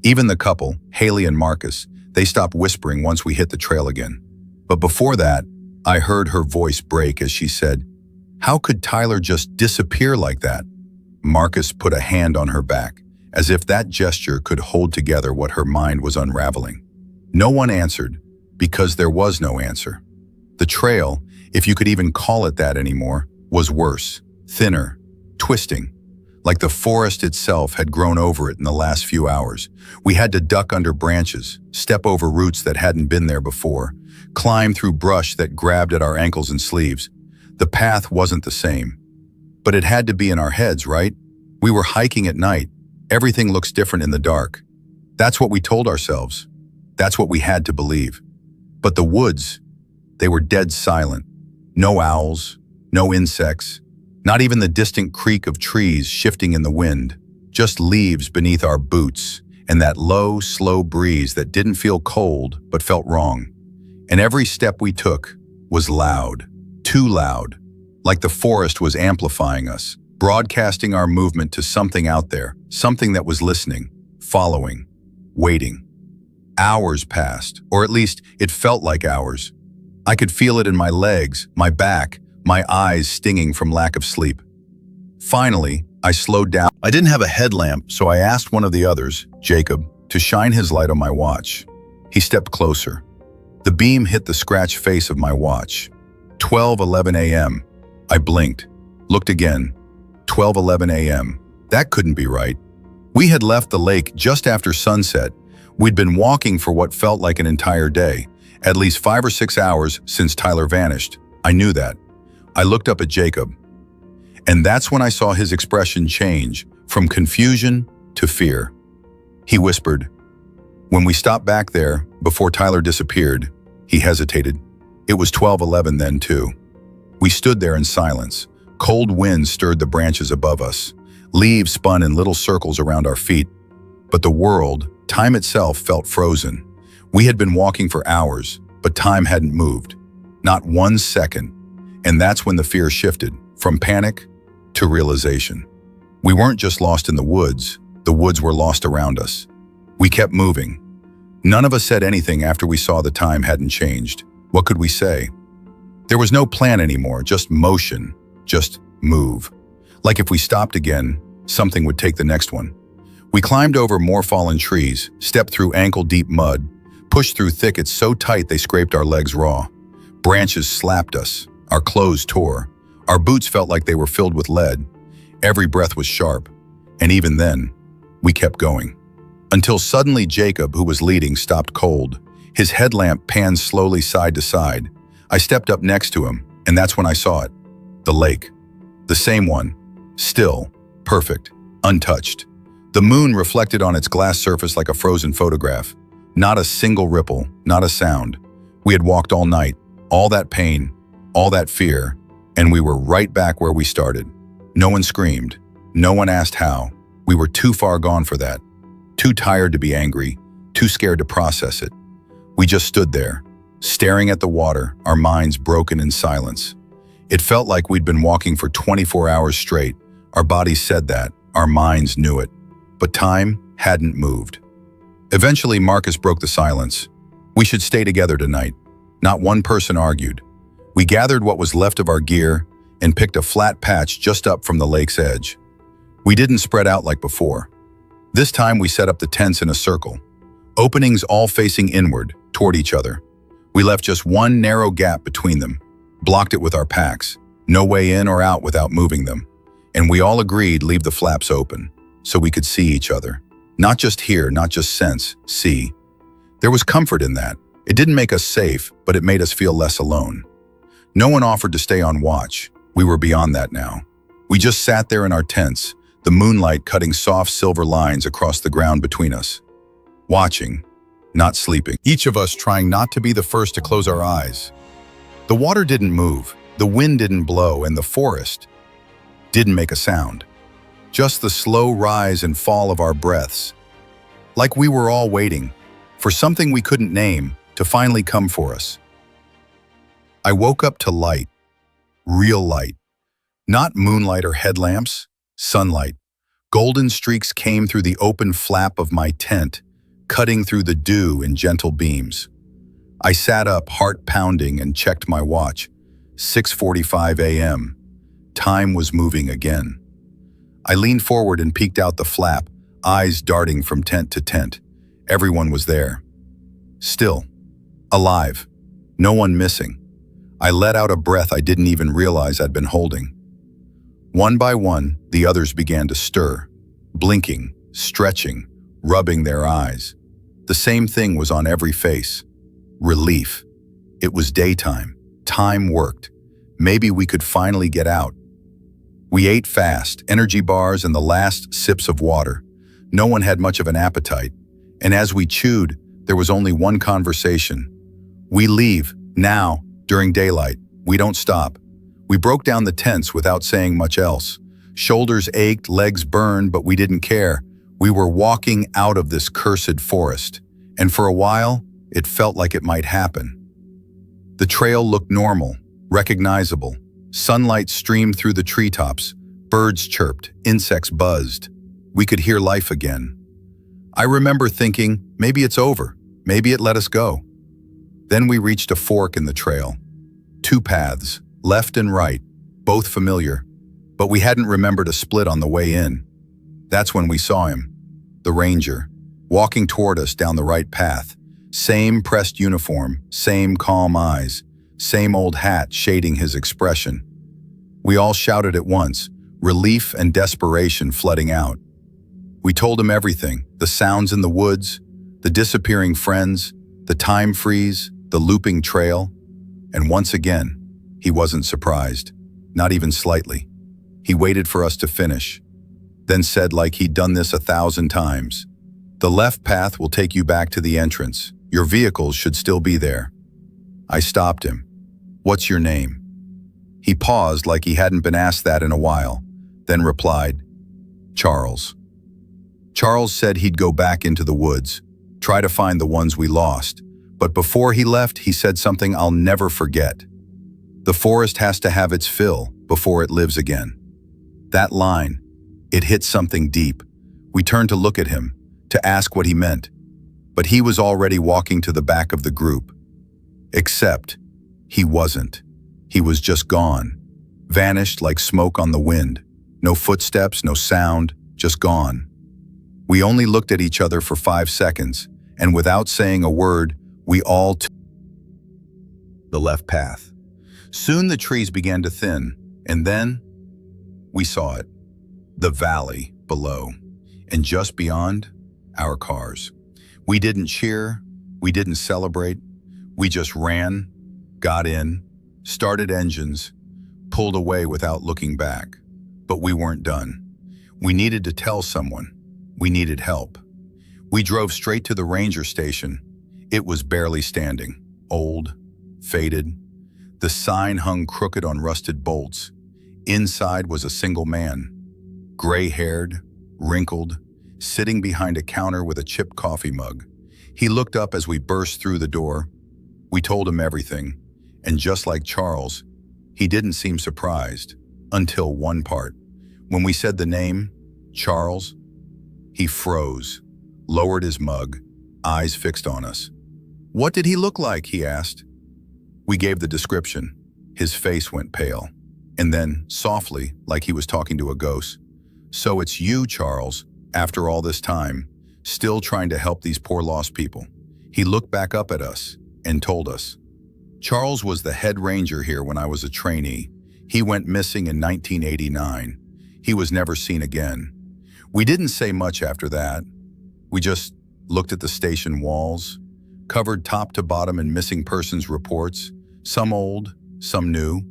Even the couple, Haley and Marcus, they stopped whispering once we hit the trail again. But before that, I heard her voice break as she said, "How could Tyler just disappear like that?" Marcus put a hand on her back, as if that gesture could hold together what her mind was unraveling. No one answered, because there was no answer. The trail, if you could even call it that anymore, was worse, thinner, twisting, like the forest itself had grown over it in the last few hours. We had to duck under branches, step over roots that hadn't been there before, climb through brush that grabbed at our ankles and sleeves. The path wasn't the same. But it had to be in our heads, right? We were hiking at night. Everything looks different in the dark. That's what we told ourselves. That's what we had to believe. But the woods, they were dead silent. No owls, no insects, not even the distant creak of trees shifting in the wind, just leaves beneath our boots and that low, slow breeze that didn't feel cold but felt wrong. And every step we took was loud, too loud, like the forest was amplifying us, broadcasting our movement to something out there, something that was listening, following, waiting. Hours passed, or at least it felt like hours. I could feel it in my legs, my back, my eyes stinging from lack of sleep. Finally, I slowed down. I didn't have a headlamp, so I asked one of the others, Jacob, to shine his light on my watch. He stepped closer. The beam hit the scratched face of my watch. 12:11 a.m. I blinked, looked again. 12:11 a.m. That couldn't be right. We had left the lake just after sunset. We'd been walking for what felt like an entire day, at least 5 or 6 hours since Tyler vanished. I knew that. I looked up at Jacob, and that's when I saw his expression change from confusion to fear. He whispered. When we stopped back there, before Tyler disappeared, he hesitated. It was 12:11 then too. We stood there in silence. Cold wind stirred the branches above us. Leaves spun in little circles around our feet. But the world, time itself, felt frozen. We had been walking for hours, but time hadn't moved. Not 1 second. And that's when the fear shifted, from panic to realization. We weren't just lost in the woods were lost around us. We kept moving. None of us said anything after we saw the time hadn't changed. What could we say? There was no plan anymore, just motion, just move. Like if we stopped again, something would take the next one. We climbed over more fallen trees, stepped through ankle-deep mud, pushed through thickets so tight they scraped our legs raw. Branches slapped us, our clothes tore, our boots felt like they were filled with lead. Every breath was sharp, and even then, we kept going. Until suddenly Jacob, who was leading, stopped cold. His headlamp panned slowly side to side. I stepped up next to him, and that's when I saw it. The lake. The same one. Still, perfect, untouched. The moon reflected on its glass surface like a frozen photograph. Not a single ripple, not a sound. We had walked all night, all that pain, all that fear, and we were right back where we started. No one screamed. No one asked how. We were too far gone for that. Too tired to be angry, too scared to process it. We just stood there, staring at the water, our minds broken in silence. It felt like we'd been walking for 24 hours straight. Our bodies said that, our minds knew it. But time hadn't moved. Eventually, Marcus broke the silence. We should stay together tonight. Not one person argued. We gathered what was left of our gear and picked a flat patch just up from the lake's edge. We didn't spread out like before. This time we set up the tents in a circle, openings all facing inward, toward each other. We left just one narrow gap between them, blocked it with our packs, no way in or out without moving them. And we all agreed leave the flaps open, so we could see each other. Not just hear, not just sense, see. There was comfort in that. It didn't make us safe, but it made us feel less alone. No one offered to stay on watch. We were beyond that now. We just sat there in our tents, the moonlight cutting soft silver lines across the ground between us. Watching, not sleeping. Each of us trying not to be the first to close our eyes. The water didn't move, the wind didn't blow, and the forest didn't make a sound. Just the slow rise and fall of our breaths. Like we were all waiting for something we couldn't name to finally come for us. I woke up to light, real light. Not moonlight or headlamps, sunlight. Golden streaks came through the open flap of my tent, cutting through the dew in gentle beams. I sat up, heart pounding, and checked my watch. 6:45 a.m. Time was moving again. I leaned forward and peeked out the flap, eyes darting from tent to tent. Everyone was there. Still. Alive. No one missing. I let out a breath I didn't even realize I'd been holding. One by one, the others began to stir, blinking, stretching, rubbing their eyes. The same thing was on every face. Relief. It was daytime. Time worked. Maybe we could finally get out. We ate fast, energy bars and the last sips of water. No one had much of an appetite, and as we chewed, there was only one conversation. We leave, now, during daylight. We don't stop. We broke down the tents without saying much else. Shoulders ached, legs burned, but we didn't care. We were walking out of this cursed forest, and for a while, it felt like it might happen. The trail looked normal, recognizable. Sunlight streamed through the treetops, birds chirped, insects buzzed. We could hear life again. I remember thinking, maybe it's over, maybe it let us go. Then we reached a fork in the trail. Two paths, left and right, both familiar, but we hadn't remembered a split on the way in. That's when we saw him, the ranger, walking toward us down the right path. Same pressed uniform, same calm eyes, same old hat shading his expression. We all shouted at once, relief and desperation flooding out. We told him everything, the sounds in the woods, the disappearing friends, the time freeze, the looping trail. And once again, he wasn't surprised, not even slightly. He waited for us to finish, then said like he'd done this 1,000 times, "The left path will take you back to the entrance. Your vehicles should still be there." I stopped him. "What's your name?" He paused like he hadn't been asked that in a while, then replied, "Charles." Charles said he'd go back into the woods, try to find the ones we lost, but before he left, he said something I'll never forget. The forest has to have its fill before it lives again. That line, it hit something deep. We turned to look at him, to ask what he meant, but he was already walking to the back of the group. Except, he wasn't. He was just gone, vanished like smoke on the wind. No footsteps, no sound, just gone. We only looked at each other for 5 seconds, and without saying a word, we all took the left path. Soon the trees began to thin, and then we saw it. The valley below, and just beyond, our cars. We didn't cheer, we didn't celebrate, we just ran, got in, started engines, pulled away without looking back. But we weren't done. We needed to tell someone. We needed help. We drove straight to the ranger station. It was barely standing, old, faded. The sign hung crooked on rusted bolts. Inside was a single man, gray-haired, wrinkled, sitting behind a counter with a chipped coffee mug. He looked up as we burst through the door. We told him everything, and just like Charles, he didn't seem surprised until one part. When we said the name, Charles, he froze, lowered his mug, eyes fixed on us. "What did he look like?" he asked. We gave the description. His face went pale, and then, softly, like he was talking to a ghost, "So it's you, Charles, after all this time, still trying to help these poor lost people." He looked back up at us and told us. Charles was the head ranger here when I was a trainee. He went missing in 1989. He was never seen again. We didn't say much after that. We just looked at the station walls, covered top to bottom in missing persons reports, some old, some new,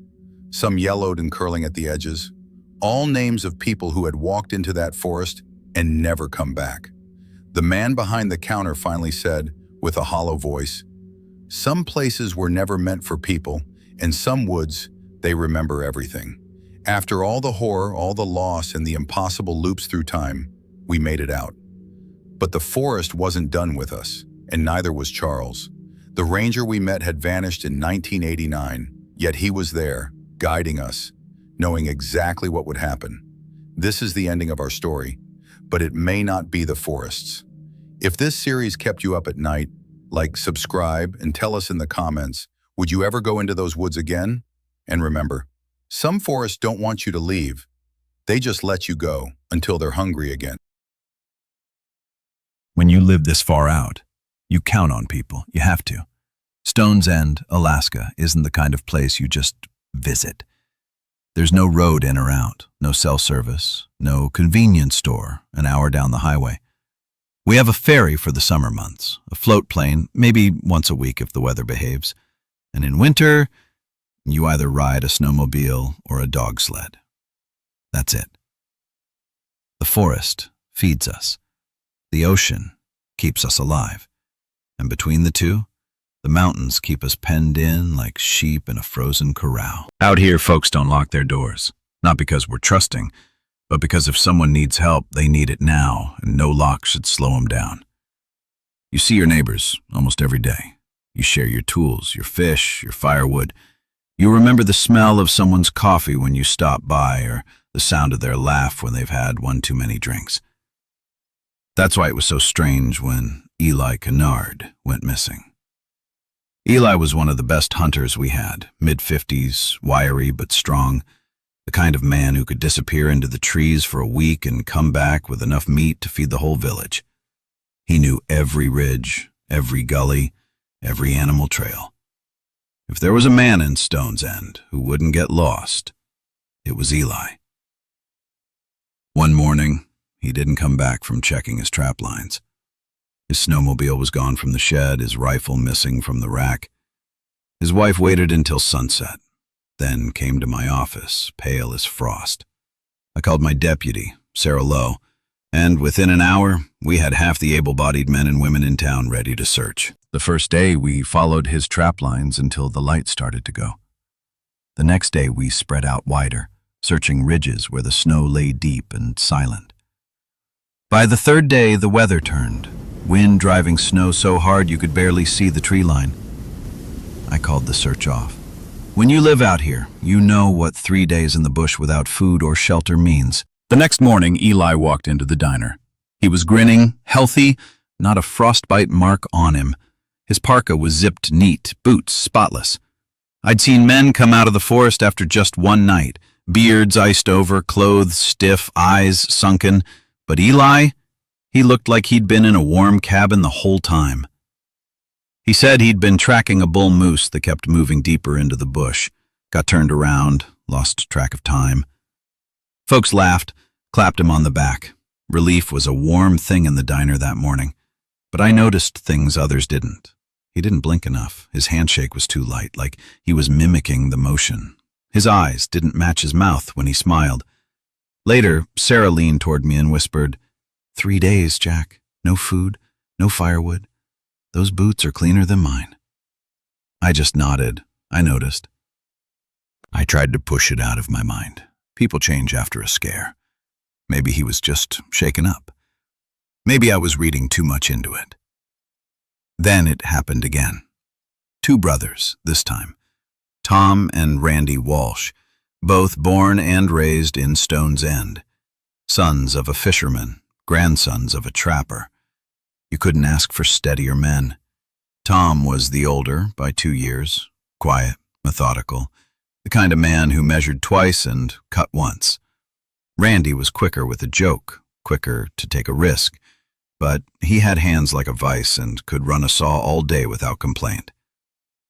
some yellowed and curling at the edges, all names of people who had walked into that forest and never come back. The man behind the counter finally said, with a hollow voice, "Some places were never meant for people, and some woods, they remember everything." After all the horror, all the loss, and the impossible loops through time, we made it out. But the forest wasn't done with us, and neither was Charles. The ranger we met had vanished in 1989, yet he was there, guiding us, knowing exactly what would happen. This is the ending of our story, but it may not be the forests. If this series kept you up at night, like, subscribe, and tell us in the comments, would you ever go into those woods again? And remember, some forests don't want you to leave. They just let you go until they're hungry again. When you live this far out, you count on people. You have to. Stone's End, Alaska, isn't the kind of place you just visit. There's no road in or out, no cell service, no convenience store an hour down the highway. We have a ferry for the summer months, a float plane, maybe once a week if the weather behaves. And in winter, you either ride a snowmobile or a dog sled. That's it. The forest feeds us. The ocean keeps us alive. And between the two, the mountains keep us penned in like sheep in a frozen corral. Out here, folks don't lock their doors. Not because we're trusting, but because if someone needs help, they need it now, and no lock should slow them down. You see your neighbors almost every day. You share your tools, your fish, your firewood. You remember the smell of someone's coffee when you stop by, or the sound of their laugh when they've had one too many drinks. That's why it was so strange when Eli Kennard went missing. Eli was one of the best hunters we had, mid-50s, wiry but strong, the kind of man who could disappear into the trees for a week and come back with enough meat to feed the whole village. He knew every ridge, every gully, every animal trail. If there was a man in Stone's End who wouldn't get lost, it was Eli. One morning, he didn't come back from checking his trap lines. His snowmobile was gone from the shed, his rifle missing from the rack. His wife waited until sunset, then came to my office, pale as frost. I called my deputy, Sarah Lowe, and within an hour, we had half the able-bodied men and women in town ready to search. The first day, we followed his trap lines until the light started to go. The next day, we spread out wider, searching ridges where the snow lay deep and silent. By the third day, the weather turned, wind driving snow so hard you could barely see the tree line. I called the search off. When you live out here, you know what 3 days in the bush without food or shelter means. The next morning, Eli walked into the diner. He was grinning, healthy, not a frostbite mark on him. His parka was zipped neat, boots spotless. I'd seen men come out of the forest after just one night, beards iced over, clothes stiff, eyes sunken. But Eli, he looked like he'd been in a warm cabin the whole time. He said he'd been tracking a bull moose that kept moving deeper into the bush, got turned around, lost track of time. Folks laughed, clapped him on the back. Relief was a warm thing in the diner that morning. But I noticed things others didn't. He didn't blink enough. His handshake was too light, like he was mimicking the motion. His eyes didn't match his mouth when he smiled. Later, Sarah leaned toward me and whispered, 3 days, Jack. No food, no firewood. Those boots are cleaner than mine. I just nodded. I noticed. I tried to push it out of my mind. People change after a scare. Maybe he was just shaken up. Maybe I was reading too much into it. Then it happened again. Two brothers, this time. Tom and Randy Walsh, both born and raised in Stone's End. Sons of a fisherman, grandsons of a trapper. You couldn't ask for steadier men. Tom was the older by 2 years, quiet, methodical, the kind of man who measured twice and cut once. Randy was quicker with a joke, quicker to take a risk, but he had hands like a vice and could run a saw all day without complaint.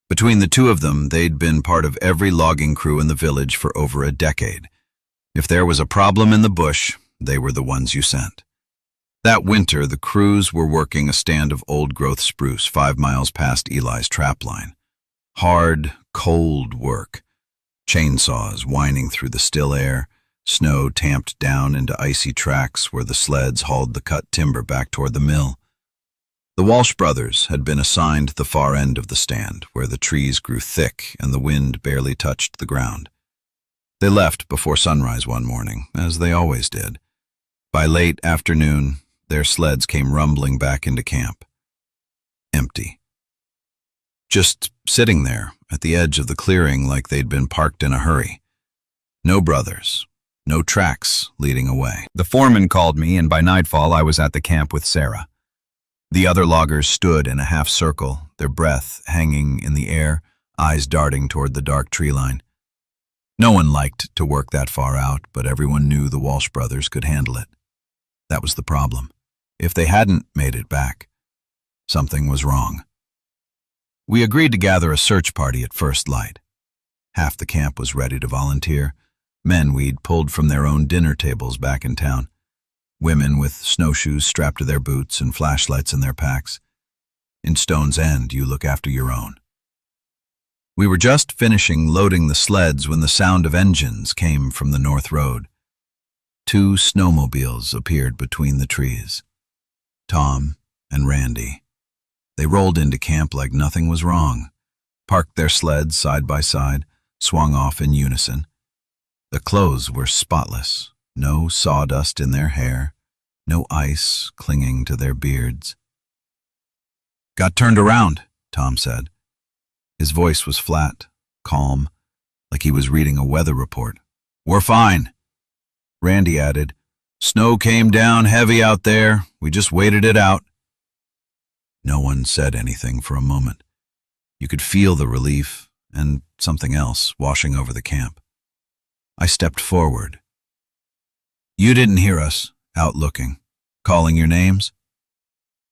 Between the two of them, they'd been part of every logging crew in the village for over a decade. If there was a problem in the bush, they were the ones you sent. That winter, the crews were working a stand of old-growth spruce 5 miles past Eli's trap line. Hard, cold work. Chainsaws whining through the still air, snow tamped down into icy tracks where the sleds hauled the cut timber back toward the mill. The Walsh brothers had been assigned the far end of the stand, where the trees grew thick and the wind barely touched the ground. They left before sunrise one morning, as they always did. By late afternoon, their sleds came rumbling back into camp. Empty. Just sitting there at the edge of the clearing like they'd been parked in a hurry. No brothers, no tracks leading away. The foreman called me, and by nightfall I was at the camp with Sarah. The other loggers stood in a half circle, their breath hanging in the air, eyes darting toward the dark tree line. No one liked to work that far out, but everyone knew the Walsh brothers could handle it. That was the problem. If they hadn't made it back, something was wrong. We agreed to gather a search party at first light. Half the camp was ready to volunteer, men we'd pulled from their own dinner tables back in town, women with snowshoes strapped to their boots and flashlights in their packs. In Stone's End, you look after your own. We were just finishing loading the sleds when the sound of engines came from the north road. 2 snowmobiles appeared between the trees. Tom and Randy. They rolled into camp like nothing was wrong, parked their sleds side by side, swung off in unison. The clothes were spotless, no sawdust in their hair, no ice clinging to their beards. "Got turned around," Tom said. His voice was flat, calm, like he was reading a weather report. "We're fine." Randy added, "Snow came down heavy out there. We just waited it out." No one said anything for a moment. You could feel the relief and something else washing over the camp. I stepped forward. "You didn't hear us, out looking, calling your names?"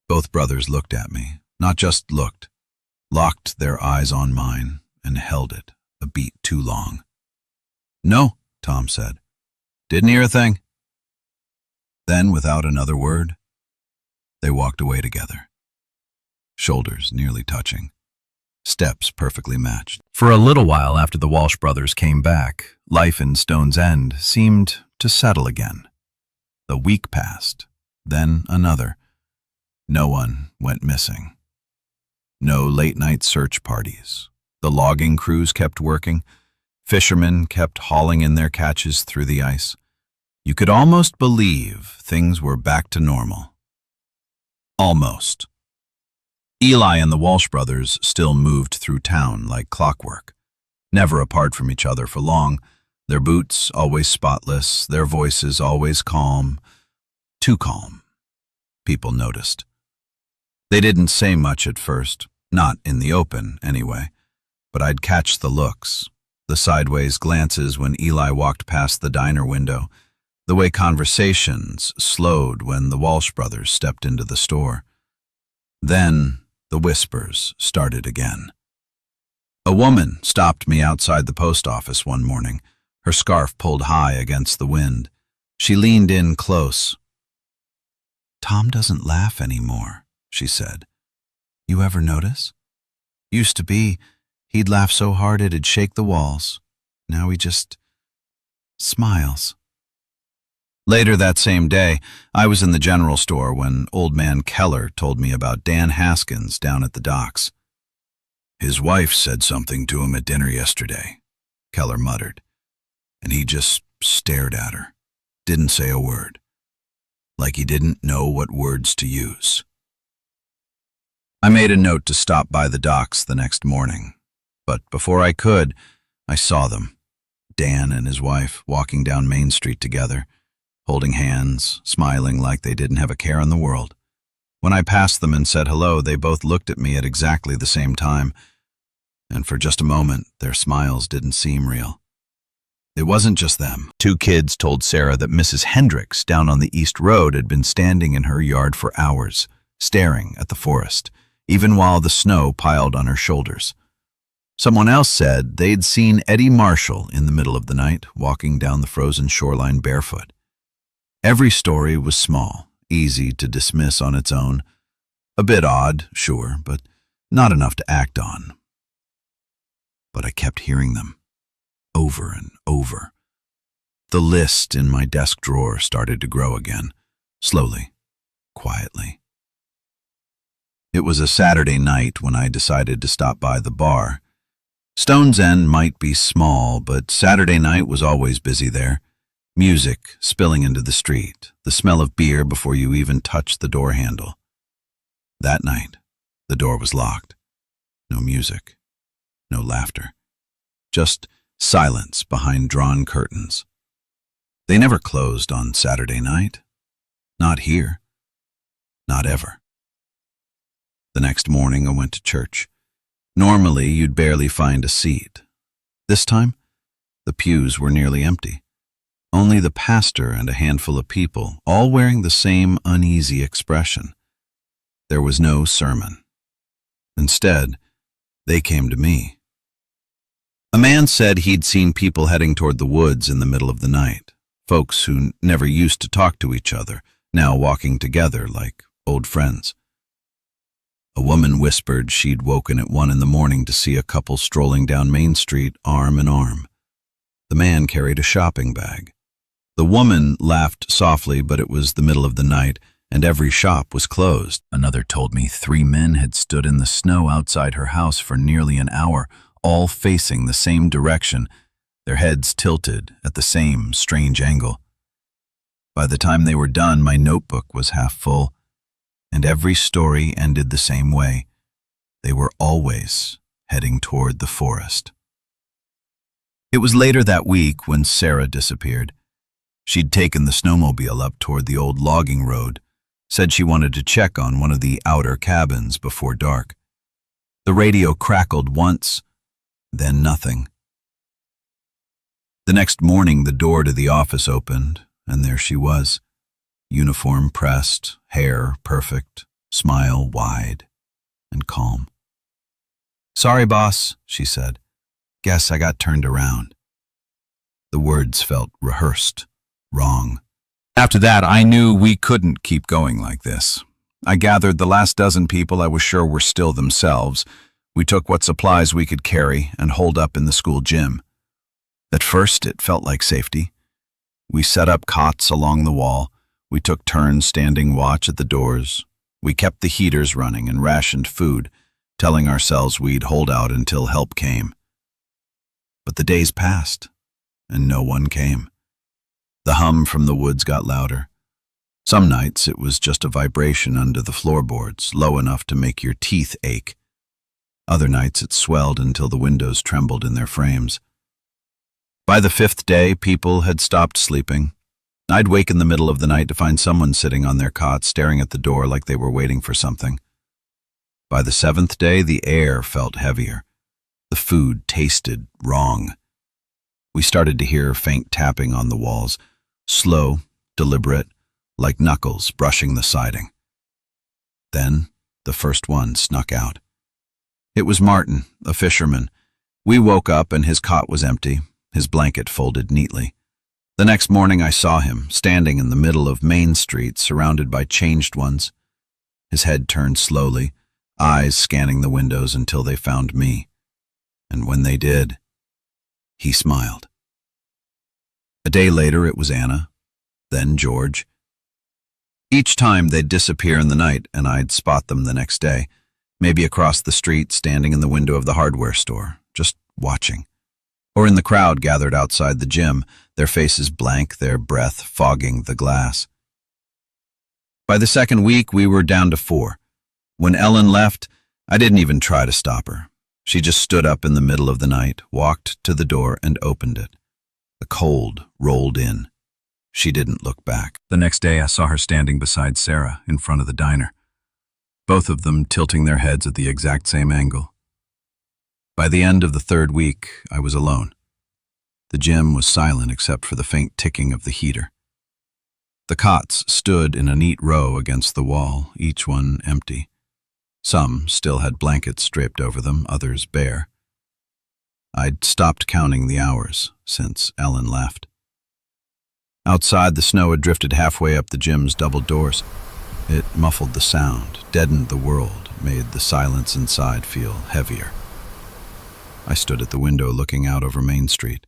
Both brothers looked at me, not just looked, locked their eyes on mine and held it a beat too long. "No," Tom said. "Didn't hear a thing." Then, without another word, they walked away together, shoulders nearly touching, steps perfectly matched. For a little while after the Walsh brothers came back, life in Stone's End seemed to settle again. A week passed, then another. No one went missing. No late-night search parties. The logging crews kept working. Fishermen kept hauling in their catches through the ice. You could almost believe things were back to normal. Almost. Eli and the Walsh brothers still moved through town like clockwork, never apart from each other for long, their boots always spotless, their voices always calm. Too calm. People noticed. They didn't say much at first, not in the open, anyway, but I'd catch the looks, the sideways glances when Eli walked past the diner window, the way conversations slowed when the Walsh brothers stepped into the store. Then the whispers started again. A woman stopped me outside the post office one morning, her scarf pulled high against the wind. She leaned in close. "Tom doesn't laugh anymore," she said. "You ever notice? Used to be, he'd laugh so hard it'd shake the walls. Now he just smiles." Later that same day, I was in the general store when old man Keller told me about Dan Haskins down at the docks. "His wife said something to him at dinner yesterday," Keller muttered, and he just stared at her, didn't say a word, like he didn't know what words to use. I made a note to stop by the docks the next morning, but before I could, I saw them. Dan and his wife walking down Main Street together, holding hands, smiling like they didn't have a care in the world. When I passed them and said hello, they both looked at me at exactly the same time, and for just a moment, their smiles didn't seem real. It wasn't just them. Two kids told Sarah that Mrs. Hendricks down on the East Road had been standing in her yard for hours, staring at the forest, even while the snow piled on her shoulders. Someone else said they'd seen Eddie Marshall in the middle of the night, walking down the frozen shoreline barefoot. Every story was small, easy to dismiss on its own. A bit odd, sure, but not enough to act on. But I kept hearing them, over and over. The list in my desk drawer started to grow again, slowly, quietly. It was a Saturday night when I decided to stop by the bar. Stone's End might be small, but Saturday night was always busy there. Music spilling into the street, the smell of beer before you even touched the door handle. That night, the door was locked. No music, no laughter. Just silence behind drawn curtains. They never closed on Saturday night. Not here. Not ever. The next morning I went to church. Normally, you'd barely find a seat. This time, the pews were nearly empty. Only the pastor and a handful of people, all wearing the same uneasy expression. There was no sermon. Instead, they came to me. A man said he'd seen people heading toward the woods in the middle of the night, folks who never used to talk to each other, now walking together like old friends. A woman whispered she'd woken at 1 a.m. to see a couple strolling down Main Street arm in arm. The man carried a shopping bag. The woman laughed softly, but it was the middle of the night, and every shop was closed. Another told me 3 men had stood in the snow outside her house for nearly an hour, all facing the same direction, their heads tilted at the same strange angle. By the time they were done, my notebook was half full, and every story ended the same way. They were always heading toward the forest. It was later that week when Sarah disappeared. She'd taken the snowmobile up toward the old logging road, said she wanted to check on one of the outer cabins before dark. The radio crackled once, then nothing. The next morning, the door to the office opened, and there she was. Uniform pressed, hair perfect, smile wide and calm. "Sorry, boss," she said. "Guess I got turned around." The words felt rehearsed, wrong. After that, I knew we couldn't keep going like this. I gathered the last dozen people I was sure were still themselves. We took what supplies we could carry and holed up in the school gym. At first, it felt like safety. We set up cots along the wall. We took turns standing watch at the doors. We kept the heaters running and rationed food, telling ourselves we'd hold out until help came. But the days passed, and no one came. The hum from the woods got louder. Some nights it was just a vibration under the floorboards, low enough to make your teeth ache. Other nights it swelled until the windows trembled in their frames. By the 5th day, people had stopped sleeping. I'd wake in the middle of the night to find someone sitting on their cot staring at the door like they were waiting for something. By the 7th day, the air felt heavier. The food tasted wrong. We started to hear faint tapping on the walls, slow, deliberate, like knuckles brushing the siding. Then the first one snuck out. It was Martin, a fisherman. We woke up and his cot was empty, his blanket folded neatly. The next morning I saw him, standing in the middle of Main Street, surrounded by changed ones. His head turned slowly, eyes scanning the windows until they found me. And when they did, he smiled. A day later it was Anna, then George. Each time they'd disappear in the night and I'd spot them the next day, maybe across the street standing in the window of the hardware store, just watching. Or in the crowd gathered outside the gym, their faces blank, their breath fogging the glass. By the second week, we were down to 4. When Ellen left, I didn't even try to stop her. She just stood up in the middle of the night, walked to the door, and opened it. The cold rolled in. She didn't look back. The next day, I saw her standing beside Sarah in front of the diner, both of them tilting their heads at the exact same angle. By the end of the third week, I was alone. The gym was silent except for the faint ticking of the heater. The cots stood in a neat row against the wall, each one empty. Some still had blankets draped over them, others bare. I'd stopped counting the hours since Ellen left. Outside, the snow had drifted halfway up the gym's double doors. It muffled the sound, deadened the world, made the silence inside feel heavier. I stood at the window looking out over Main Street.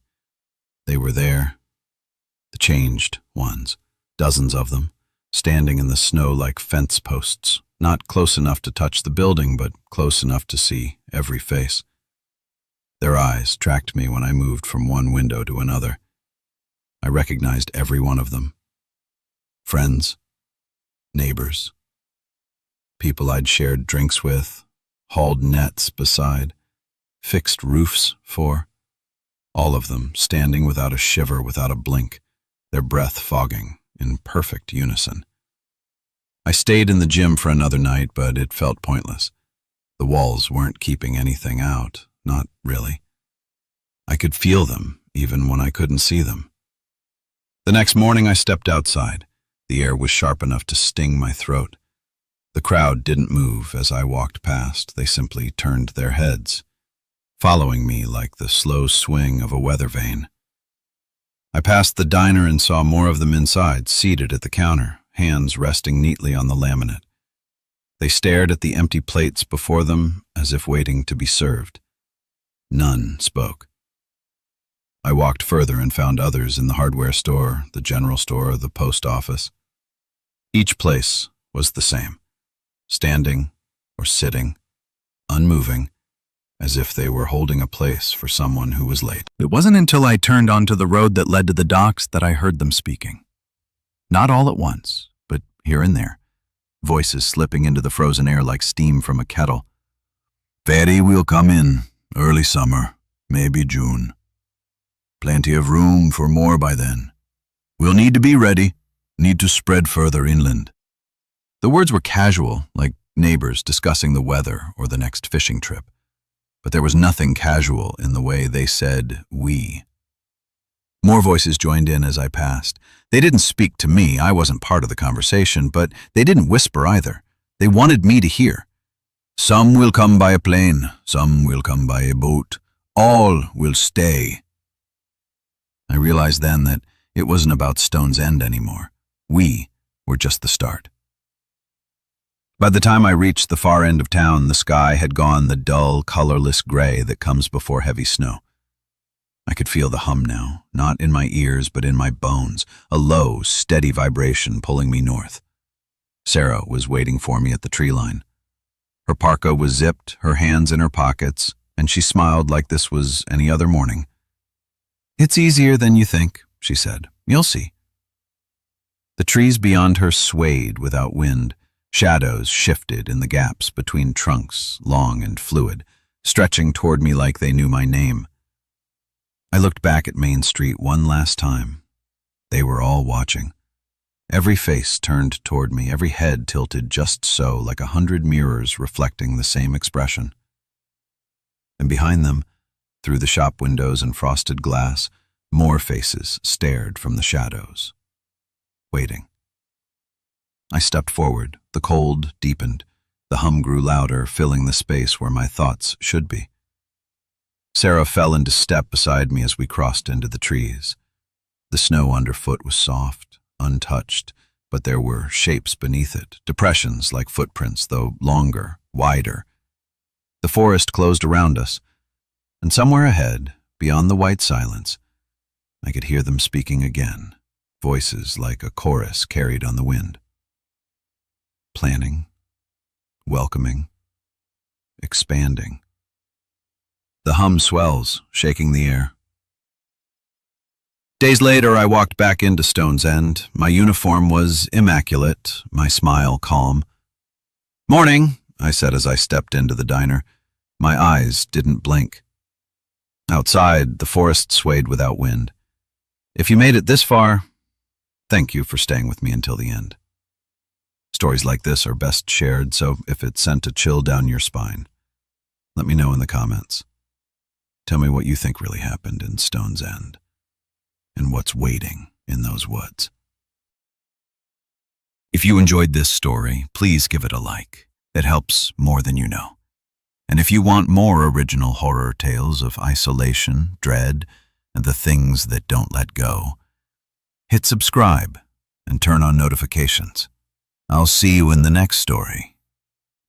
They were there, the changed ones, dozens of them, standing in the snow like fence posts, not close enough to touch the building, but close enough to see every face. Their eyes tracked me when I moved from one window to another. I recognized every one of them. Friends, neighbors, people I'd shared drinks with, hauled nets beside, fixed roofs for, all of them standing without a shiver, without a blink, their breath fogging in perfect unison. I stayed in the gym for another night, but it felt pointless. The walls weren't keeping anything out, not really. I could feel them, even when I couldn't see them. The next morning I stepped outside. The air was sharp enough to sting my throat. The crowd didn't move as I walked past. They simply turned their heads, following me like the slow swing of a weather vane. I passed the diner and saw more of them inside, seated at the counter, hands resting neatly on the laminate. They stared at the empty plates before them as if waiting to be served. None spoke. I walked further and found others in the hardware store, the general store, the post office. Each place was the same, standing or sitting, unmoving, as if they were holding a place for someone who was late. It wasn't until I turned onto the road that led to the docks that I heard them speaking. Not all at once, but here and there, voices slipping into the frozen air like steam from a kettle. "Ferry will come in, early summer, maybe June. Plenty of room for more by then. We'll need to be ready, need to spread further inland." The words were casual, like neighbors discussing the weather or the next fishing trip. But there was nothing casual in the way they said "we." More voices joined in as I passed. They didn't speak to me, I wasn't part of the conversation, but they didn't whisper either. They wanted me to hear. "Some will come by a plane, some will come by a boat. All will stay." I realized then that it wasn't about Stone's End anymore. We were just the start. By the time I reached the far end of town, the sky had gone the dull, colorless gray that comes before heavy snow. I could feel the hum now, not in my ears but in my bones, a low, steady vibration pulling me north. Sarah was waiting for me at the tree line. Her parka was zipped, her hands in her pockets, and she smiled like this was any other morning. "It's easier than you think," she said. "You'll see." The trees beyond her swayed without wind. Shadows shifted in the gaps between trunks, long and fluid, stretching toward me like they knew my name. I looked back at Main Street one last time. They were all watching. Every face turned toward me, every head tilted just so, like 100 mirrors reflecting the same expression. And behind them, through the shop windows and frosted glass, more faces stared from the shadows, waiting. I stepped forward. The cold deepened. The hum grew louder, filling the space where my thoughts should be. Sarah fell into step beside me as we crossed into the trees. The snow underfoot was soft, untouched, but there were shapes beneath it, depressions like footprints, though longer, wider. The forest closed around us, and somewhere ahead, beyond the white silence, I could hear them speaking again, voices like a chorus carried on the wind. Planning, welcoming, expanding. The hum swells, shaking the air. Days later, I walked back into Stone's End. My uniform was immaculate, my smile calm. "Morning," I said as I stepped into the diner. My eyes didn't blink. Outside, the forest swayed without wind. If you made it this far, thank you for staying with me until the end. Stories like this are best shared, so if it sent a chill down your spine, let me know in the comments. Tell me what you think really happened in Stone's End, and what's waiting in those woods. If you enjoyed this story, please give it a like. It helps more than you know. And if you want more original horror tales of isolation, dread, and the things that don't let go, hit subscribe and turn on notifications. I'll see you in the next story,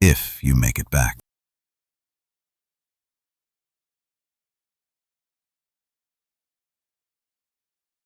if you make it back.